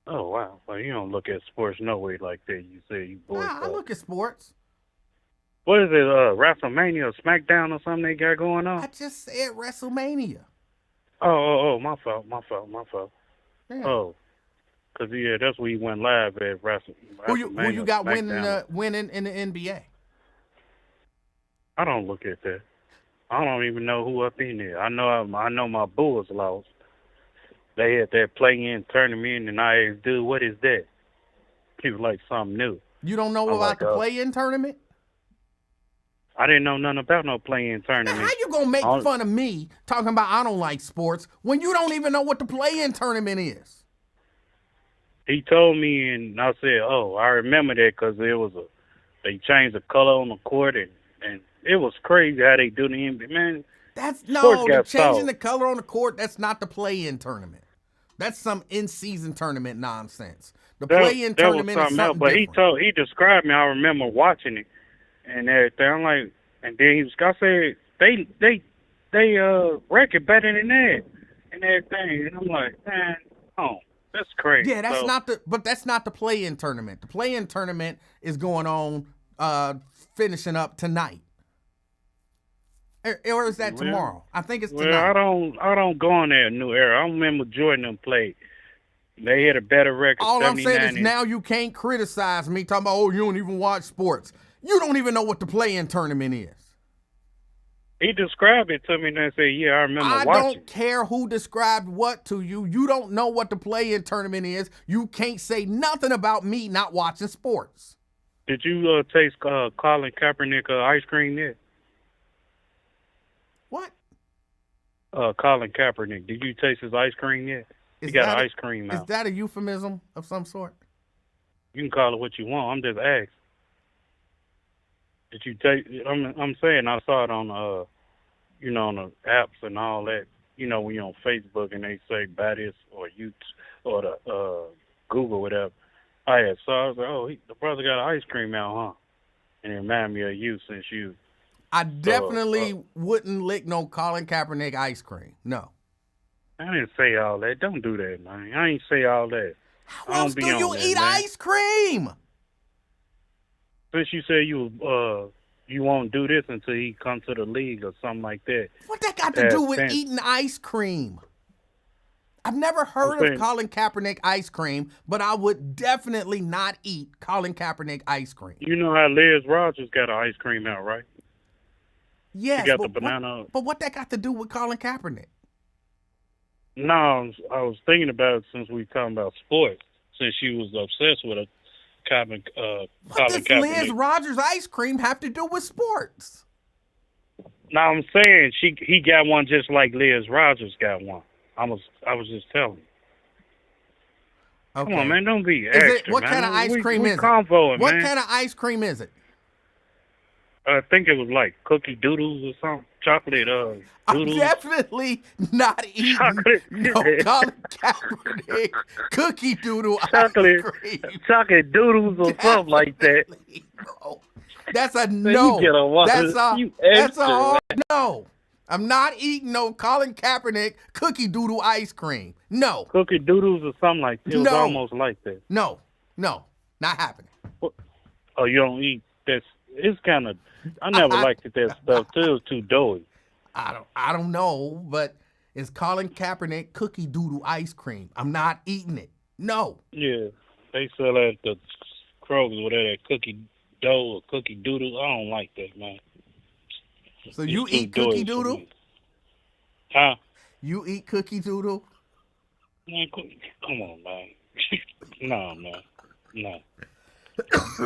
Oh wow! Well, you don't look at sports no way like that. You say you boys. Nah, I look at sports. What is it? WrestleMania, or SmackDown, or something they got going on? I just said WrestleMania. Oh, my fault. Yeah. Oh, cause yeah, that's where you went live at Who you got SmackDown. winning in the NBA? I don't look at that. I don't even know who up in there. I know my Bulls lost. They had that play-in tournament, and I asked, dude, what is that? He was like something new. You don't know I'm about like, the play-in tournament? I didn't know nothing about no play-in Now, tournament. how you gonna make fun of me talking about I don't like sports when you don't even know what the play-in tournament is? He told me, and I said, oh, I remember that because they changed the color on the court, and it was crazy how they do the NBA. Man, They're changing the color on the court. That's not the play-in tournament. That's some in-season tournament nonsense. The play-in tournament is something But different. he described me. I remember watching it and everything. I'm like, and then I said they record better than that and everything. And I'm like, man, that's crazy. Yeah, that's not the play-in tournament. The play-in tournament is going on, finishing up tonight. Or is that tomorrow? I think it's tonight. Well, I don't go on that new era. I remember Jordan them played. They had a better record. All I'm saying is now you can't criticize me talking about, oh, you don't even watch sports. You don't even know what the play-in tournament is. He described it to me and I said, yeah, I remember watching. I don't care who described what to you. You don't know what the play-in tournament is. You can't say nothing about me not watching sports. Did you taste Colin Kaepernick ice cream yet? What? Colin Kaepernick. Did you taste his ice cream yet? He got an ice cream out. Is that a euphemism of some sort? You can call it what you want. I'm just asking. Did you take? I'm saying I saw it on on the apps and all that. You know, when you're on Facebook and they say buy this or you or the Google whatever. I was like, oh, the brother got an ice cream out, huh? And it reminded me of you since you. I definitely wouldn't lick no Colin Kaepernick ice cream. No. I didn't say all that. Don't do that, man. I ain't say all that. How else do you eat ice cream? Since you said you won't do this until he comes to the league or something like that. What that got to do with eating ice cream? I've never heard of Colin Kaepernick ice cream, but I would definitely not eat Colin Kaepernick ice cream. You know how Liz Rogers got an ice cream out, right? Yes, she got the banana. But what that got to do with Colin Kaepernick? No, I was thinking about it since we talking about sports. Since she was obsessed with Colin Kaepernick. What does Liz Rogers ice cream have to do with sports? No, I'm saying he got one just like Liz Rogers got one. I was just telling you. Okay. Come on, man, don't be extra, What kind of ice cream is it? What kind of ice cream is it? I think it was like cookie doodles or something. Chocolate doodles. I'm definitely not eating no Colin Kaepernick cookie doodle ice cream. Chocolate doodles or something like that. No. That's a no. That's a hard no. I'm not eating no Colin Kaepernick cookie doodle ice cream. No. Cookie doodles or something like that. It was almost like that. No, not happening. Oh, you don't eat this? it's kind of. I never liked that stuff too. It was too doughy. I don't know, but it's Colin Kaepernick cookie doodle ice cream. I'm not eating it. No. Yeah, they sell that at the Kroger's with that cookie dough or cookie doodle. I don't like that, man. So you It's too eat cookie doughy for doodle? me. Huh? You eat cookie doodle? Man, come on, man. No.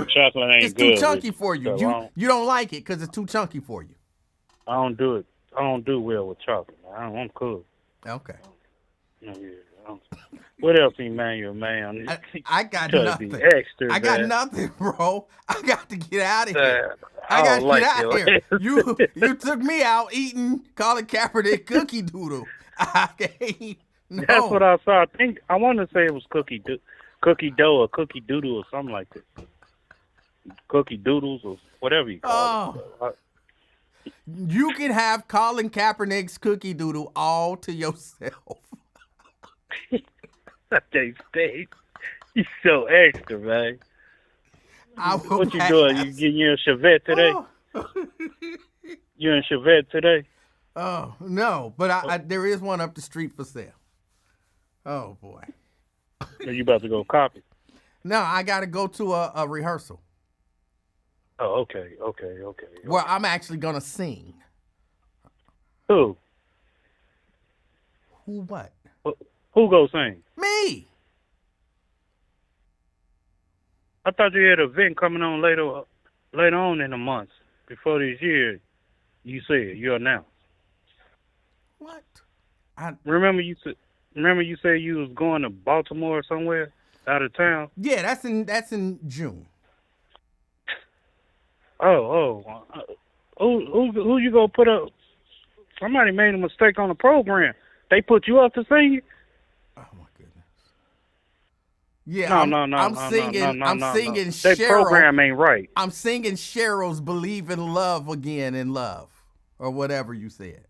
Chocolate ain't It's good. too chunky for you. So You don't like it because it's too chunky for you. I don't do it. I don't do well with chocolate, man. I'm cool. Okay. No, yeah, I don't. What else, Emanuel, man? I got Try to nothing. be extra, I got man. nothing, bro. I got to get out of here. I I got to don't like get out it. of here. You took me out eating Colin Kaepernick cookie doodle. No. That's what I saw. I want to say it was cookie dough or cookie doodle or something like that. Cookie doodles or whatever you call it. You can have Colin Kaepernick's cookie doodle all to yourself. They stay. You're so extra, man. What you doing? You getting you a Chevette today? You in Chevette today? Oh, no. But there is one up the street for sale. Oh, boy. Are you about to go copy? No, I got to go to a rehearsal. Oh, okay. Where I'm actually going to sing. Who? Who what? Who go sing? Me. I thought you had an event coming on later on in the month. Before this year, you announced. What? Remember you said you was going to Baltimore or somewhere out of town? Yeah, that's in June. Who you gonna put up? Somebody made a mistake on the program. They put you up to sing it? Oh my goodness. Yeah, No. I'm singing That Cheryl. program ain't right. I'm singing Cheryl's "Believe in Love Again in Love," or whatever you said.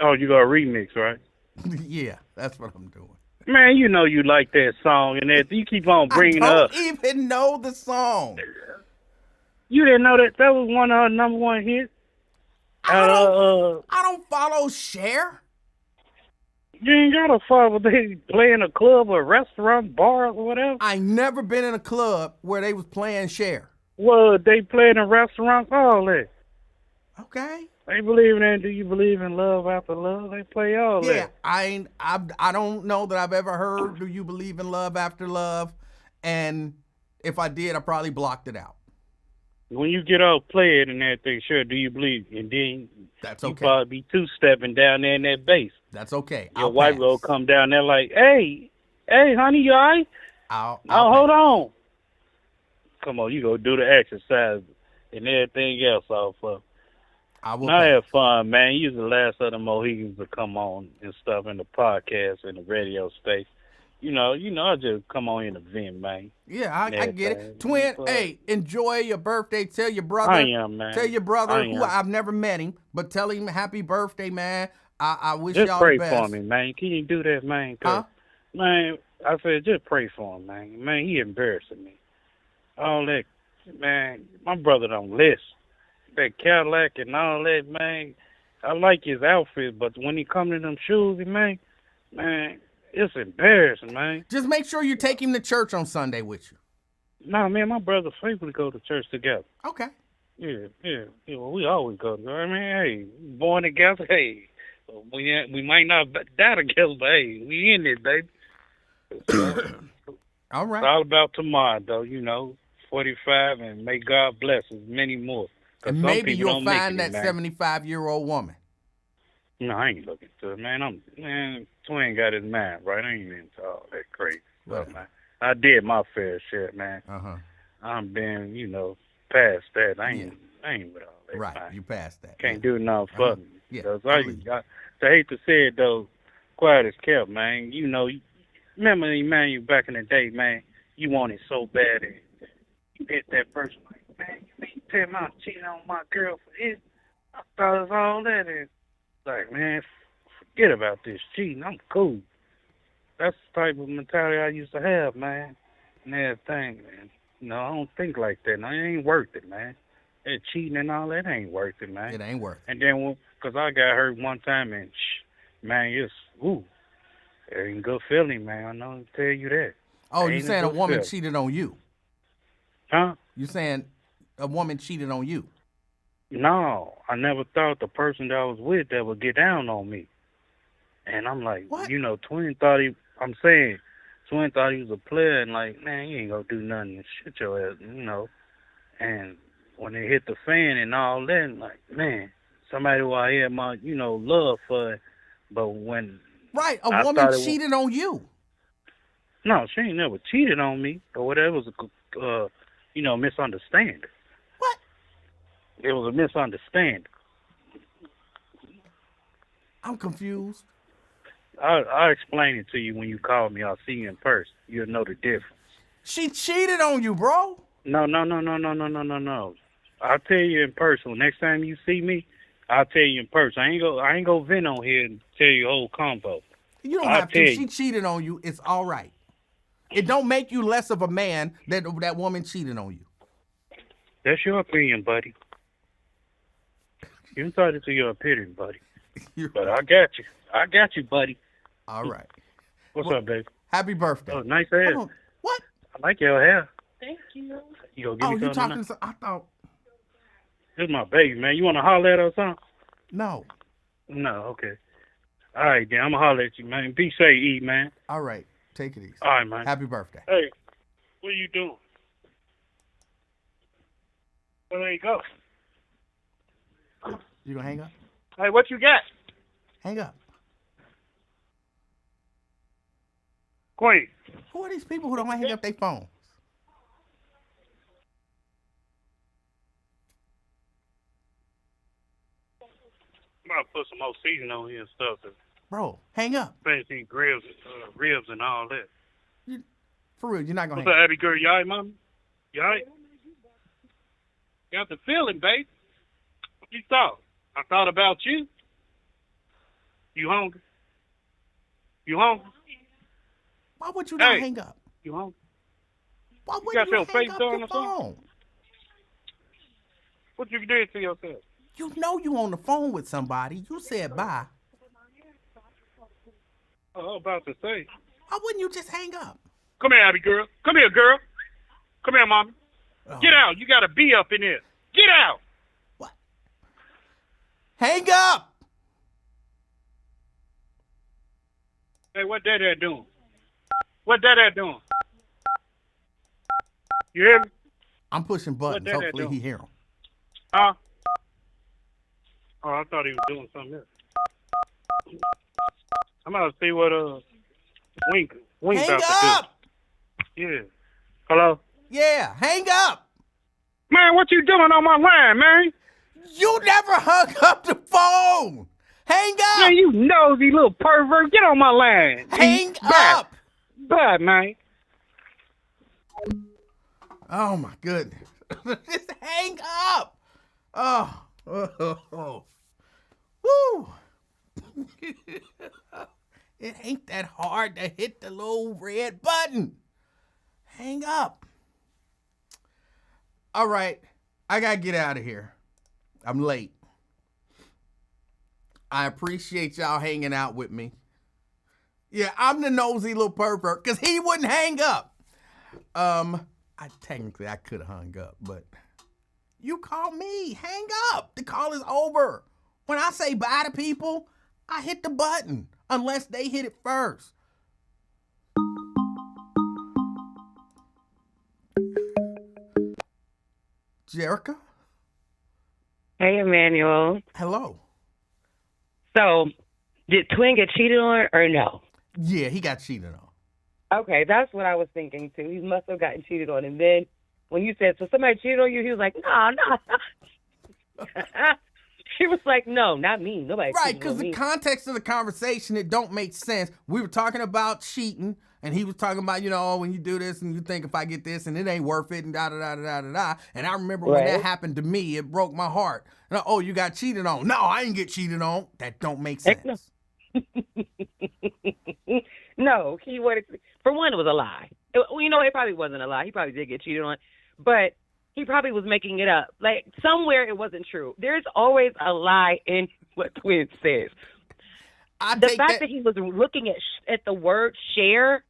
Oh, you got a remix, right? Yeah, that's what I'm doing. Man, you know you like that song and that. You keep on bringing it up. I don't even know the song. You didn't know that was one of her number one hits? I don't follow Cher. You ain't got to follow. They play in a club or restaurant, bar, or whatever. I never been in a club where they was playing Cher. Well, they play in restaurants, all that. Okay. They believe in that. Do you believe in love after love? They play all that. Yeah, I don't know that I've ever heard "Do You Believe in Love After Love," and if I did, I probably blocked it out. When you get off, play it and everything. Sure, do you believe? And then that's you okay. probably be two-stepping down there in that bass. That's okay. Your wife will come down there like, hey, honey, you all right? Hold on. Come on, you go do the exercise and everything else off of. I have fun, man. You was the last of the Mohegans to come on and stuff in the podcast and the radio station. You know, I just come on in the vent, man. Yeah, I get it. Twin, hey, enjoy your birthday. Tell your brother. I am, man. Tell your brother who I've never met him, but tell him happy birthday, man. I wish just y'all pray the best. for me, man. Can you do that, man? Huh? Man, I said just pray for him, man. Man, he embarrassing me. All that, man. My brother don't listen. That Cadillac and all that, man. I like his outfit, but when he come in them shoes, man, it's embarrassing, man. Just make sure you take him to church on Sunday with you. No, man, my brother faithfully go to church together. Okay. Yeah. Well, we always go together. I mean, hey, born together. Hey, we might not die together, but hey, we in it, baby. All right. It's all about tomorrow, though. 45, and may God bless us many more. And maybe you'll find that 75-year-old woman. No, I ain't looking to it, man. Twin got his mind right. I ain't into all that crazy stuff, man. I did my fair share, man. I'm been, past that. I ain't with all that. Right, man. You passed that. Can't do nothing for me. Yeah. I hate to say it though, quiet as kept, man. Remember Emanuel back in the day, man. You wanted so bad, and you hit that person like, man, you mean tell me I'm cheating on my girl for this? I thought it was all that. And like, man, forget about this cheating. I'm cool. That's the type of mentality I used to have, man. And everything, man. I don't think like that. No, it ain't worth it, man. that cheating and all that ain't worth it, man. It ain't worth it. And then, because I got hurt one time, and man, it ain't good feeling, man. I know to tell you that. Oh, you Ain't saying a good woman feeling. cheated on you? Huh? You saying a woman cheated on you? No, I never thought the person that I was with that would get down on me. And I'm like, What? Twin thought he was a player, and like, man, you ain't gonna do nothing and shit your ass, And when it hit the fan and all that, like, man, somebody who I had my, love for, but when Right, a I woman thought it cheated on you. no, she ain't never cheated on me, or whatever. It was a, misunderstanding. What? It was a misunderstanding. I'm confused. I'll explain it to you when you call me. I'll see you in person. You'll know the difference. She cheated on you, bro. No. I'll tell you in person. Next time you see me, I'll tell you in person. I ain't go vent on here and tell you the whole combo. You don't I'll have tell to. you. She cheated on you. It's all right. It don't make you less of a man that that woman cheated on you. That's your opinion, buddy. You entitled to your opinion, buddy. But I got you, buddy. All right. What's up, baby? Happy birthday. Oh, nice hair. Hold on. What? I like your hair. Thank you. You gonna give me You something? talking to? I thought. This is my baby, man. You want to holler at her or something? No. No, okay. All right, then. I'm going to holler at you, man. Be safe, E, man. All right. Take it easy. All right, man. Happy birthday. Hey, what are you doing? Well, there you go. You gonna hang up? Hey, what you got? Hang up. Queen. Who are these people who don't hang up their phones? I'm about to put some more seasoning on here and stuff. Bro, hang up. Fancy ribs and all that. For real, you're not gonna What's hang up, up. Abby girl? You all right, mama? You all right? Got the feeling, babe. What you thought? I thought about you. You hungry? You hungry? Why would you not Hey. hang up? You hungry? Why got wouldn't you your hang face up done your or something? phone? What you did to yourself? You know you on the phone with somebody. You said bye. Oh, I was about to say. Why wouldn't you just hang up? Come here, Abby girl. Come here, girl. Come here, mommy. Oh. Get out. You got to be up in there. Get out. What? Hang up! Hey, what that doing? What that doing? You hear me? I'm pushing buttons. that Hopefully doing? he hear them. Huh? Oh, I thought he was doing something else. I'm about to see what Wink Hang about up! to do. Yeah. Hello? Yeah, hang up! Man, what you doing on my line, man? You never hung up the phone! Hang up! Man, you nosy little pervert. Get on my line. Hang Bye. up! Bye, man. Oh my goodness. Just hang up! Oh. Woo! It ain't that hard to hit the little red button. Hang up. All right, I gotta get out of here. I'm late. I appreciate y'all hanging out with me. Yeah, I'm the nosy little pervert because he wouldn't hang up. I could have hung up, but you call me. Hang up. The call is over. When I say bye to people, I hit the button unless they hit it first. Jerica? Hey, Emanuel. Hello. So, did Twin get cheated on or no? Yeah, he got cheated on. Okay, that's what I was thinking too. He must have gotten cheated on. And then when you said, so somebody cheated on you, he was like, no. He was like, no, not me. Nobody Right, cheated because on the me. context of the conversation, it don't make sense. We were talking about cheating, and he was talking about, when you do this and you think if I get this and it ain't worth it and da-da-da-da-da-da. And I remember when that Right. happened to me, it broke my heart. And you got cheated on. No, I ain't get cheated on. That don't make Heck no. sense. No, for one, it was a lie. It probably wasn't a lie. He probably did get cheated on. But he probably was making it up. Like, somewhere it wasn't true. There's always a lie in what Twin says. The fact that he was looking at the word share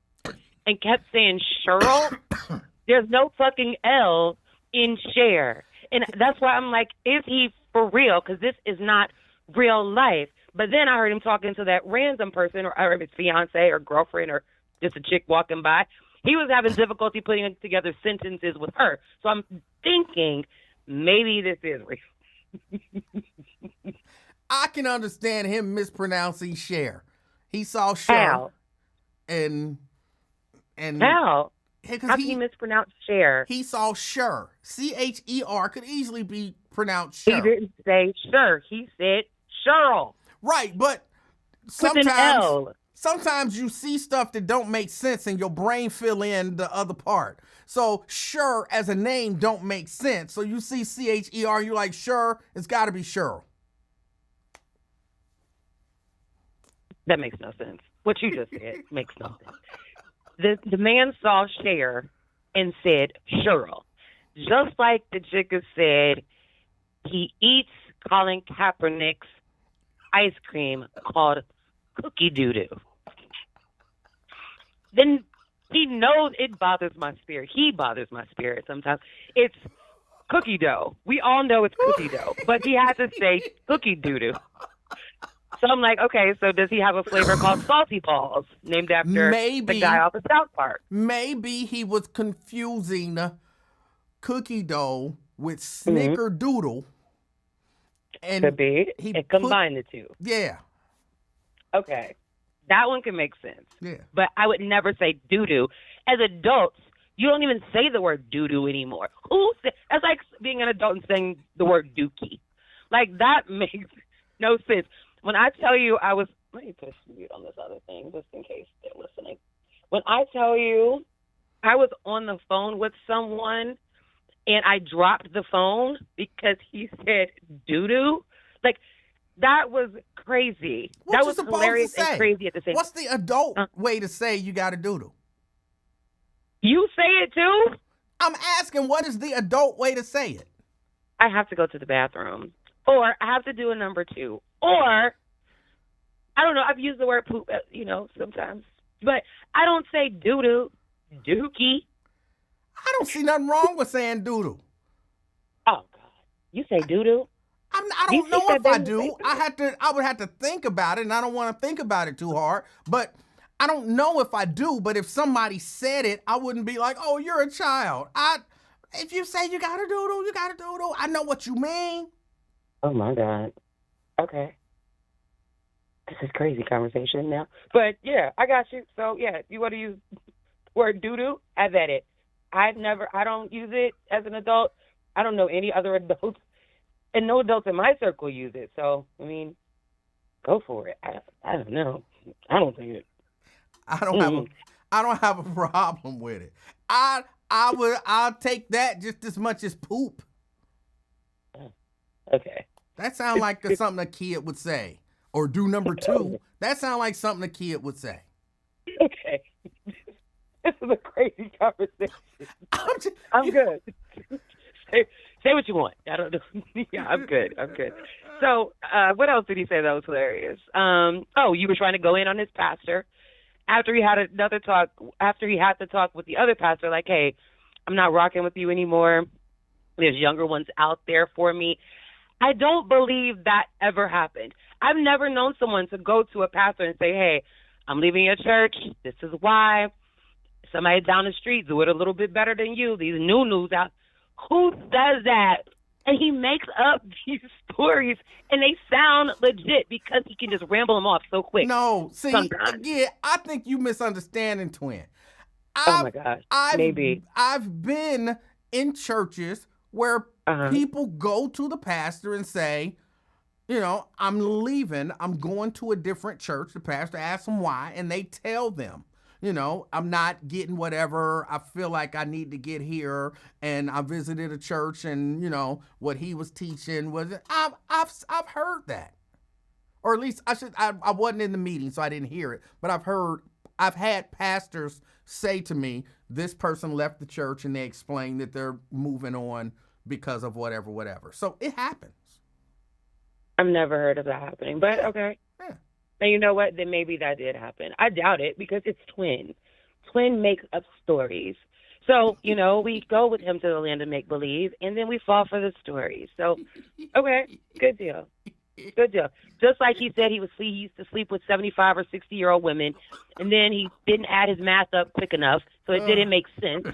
and kept saying Cheryl, there's no fucking L in share. And that's why I'm like, is he for real? Because this is not real life. But then I heard him talking to that random person, or his fiance or girlfriend or just a chick walking by. He was having difficulty putting together sentences with her. So I'm thinking maybe this is real. I can understand him mispronouncing share. He saw share. How? And How? How can he mispronounce share? He saw sure. CHER could easily be pronounced sure. He didn't say sure. He said Cheryl. Right, but With an L. Sometimes you see stuff that don't make sense and your brain fill in the other part. So sure as a name don't make sense. So you see CHER, you're like, sure, it's got to be Cheryl. That makes no sense. What you just said makes no sense. The man saw Cher and said Cheryl. Just like the chick said, he eats Colin Kaepernick's ice cream called cookie doo-doo. Then he knows it bothers my spirit. He bothers my spirit sometimes. It's cookie dough. We all know it's cookie dough, but he has to say cookie doo-doo. So I'm like, okay, so does he have a flavor called Salty Balls, named after the guy off of South Park? Maybe he was confusing cookie dough with snickerdoodle. And could be. And combine the two. Yeah. Okay. That one can make sense. Yeah. But I would never say doo-doo. As adults, you don't even say the word doo-doo anymore. That's like being an adult and saying the word dookie. Like, that makes no sense. When I tell you let me put mute on this other thing just in case they're listening. When I tell you I was on the phone with someone and I dropped the phone because he said doo-doo, like, that was crazy. That was hilarious and crazy at the same time. What's the adult way to say you got a doodle? You say it too? I'm asking, what is the adult way to say it? I have to go to the bathroom. Or I have to do a number 2. Or, I don't know, I've used the word poop, sometimes. But I don't say doo-doo, dookie. I don't see nothing wrong with saying doo-doo. Oh, God. You say doo-doo? I don't know if I do. I would have to think about it, and I don't want to think about it too hard. But I don't know if I do. But if somebody said it, I wouldn't be like, oh, you're a child. If you say you got a doodle, you got a doodle. I know what you mean. Oh, my God. Okay. This is crazy conversation now. But, yeah, I got you. So, yeah, if you want to use the word doo-doo, have at it. I don't use it as an adult. I don't know any other adults. And no adults in my circle use it. So, I mean, go for it. I don't know. I don't think it. I don't have a problem with it. I'll take that just as much as poop. Okay. That sounds like something a kid would say. Or do number 2. That sounds like something a kid would say. Okay. This is a crazy conversation. I'm good. Say what you want. I don't know. Yeah, I'm good. So, what else did he say that was hilarious? You were trying to go in on his pastor after he had the talk with the other pastor, like, hey, I'm not rocking with you anymore. There's younger ones out there for me. I don't believe that ever happened. I've never known someone to go to a pastor and say, hey, I'm leaving your church. This is why. Somebody down the street do it a little bit better than you. These new out. Who does that? And he makes up these stories, and they sound legit because he can just ramble them off so quick. No, see, sometimes. Yeah, I think you misunderstanding, Twin. Oh, my gosh, maybe. I've been in churches where people go to the pastor and say, I'm leaving. I'm going to a different church. The pastor asks them why, and they tell them, I'm not getting whatever I feel like I need to get here. And I visited a church, and what he was teaching was I've heard that, or at least I wasn't in the meeting, so I didn't hear it. But I've I've had pastors say to me, this person left the church and they explain that they're moving on because of whatever. So it happens. I've never heard of that happening, but okay. Yeah. And you know what? Then maybe that did happen. I doubt it because it's Twin. Twin makes up stories. So, we go with him to the land of make-believe, and then we fall for the stories. So, okay, good deal. Good deal. Just like he said he used to sleep with 75 or 60-year-old women, and then he didn't add his math up quick enough, so it didn't make sense.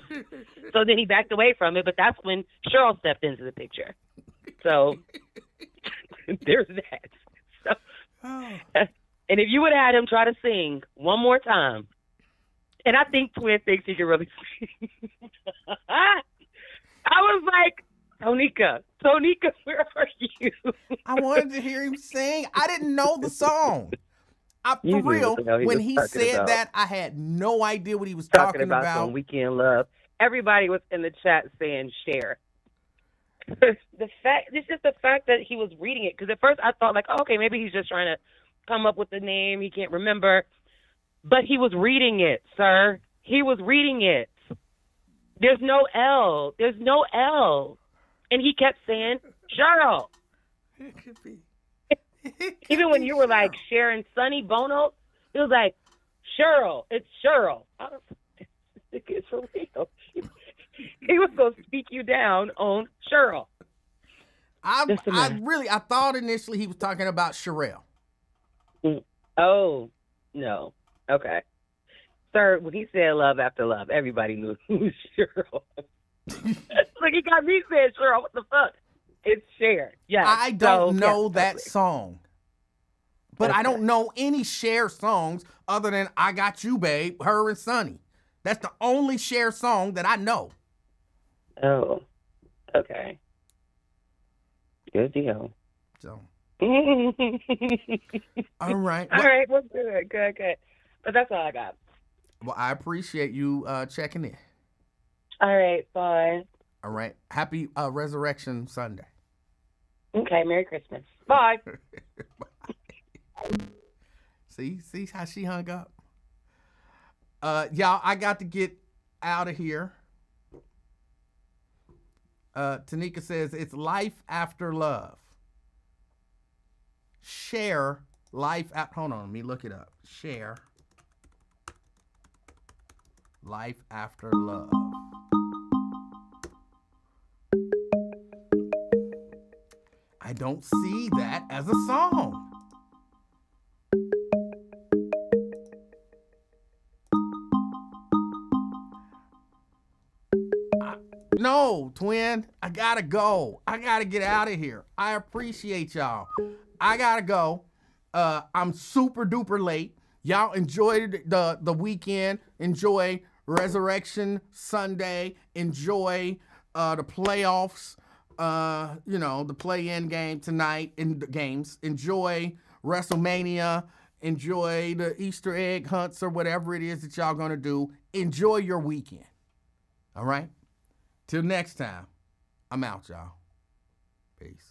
So then he backed away from it, but that's when Cheryl stepped into the picture. So there's that. So, and if you would have had him try to sing one more time, and I think Twin thinks he can really sing. I was like, Tonika, where are you? I wanted to hear him sing. I didn't know the song. For You real, knew what the hell he when was he talking said about. that, I had no idea what he was Talking talking about some weekend love. Everybody was in the chat saying share. It's just the fact that he was reading it. Because at first I thought, like, okay, maybe he's just trying to come up with the name. He can't remember. But he was reading it, sir. He was reading it. There's no L. And he kept saying, Cheryl. It could be. Even when you were like sharing Sonny Bono, it was like, Cheryl. It's Cheryl. I don't think it's for real. He was going to speak you down on Cheryl. I thought initially he was talking about Sherelle. Oh, no. Okay. Sir, when he said love after love, everybody knew who was Cheryl. Like, he got me saying Cheryl. What the fuck? It's Cher. Yeah. I don't know that song. But I don't know any Cher songs other than I Got You, Babe, her and Sonny. That's the only Cher song that I know. Oh, okay. Good deal. So. All All right. right. Well, good. But that's all I got. Well, I appreciate you checking in. All right. Bye. All right. Happy Resurrection Sunday. Okay. Merry Christmas. Bye. See how she hung up? Y'all, I got to get out of here. Tanika says it's life after love. Share life at. Hold on, let me look it up. Share life after love. I don't see that as a song. No, twin, I gotta go. I gotta get out of here. I appreciate y'all. I gotta go. I'm super duper late. Y'all enjoy the weekend. Enjoy Resurrection Sunday. Enjoy the playoffs. The play-in game tonight in the games. Enjoy WrestleMania. Enjoy the Easter egg hunts or whatever it is that y'all gonna do. Enjoy your weekend. All right? Till next time, I'm out, y'all. Peace.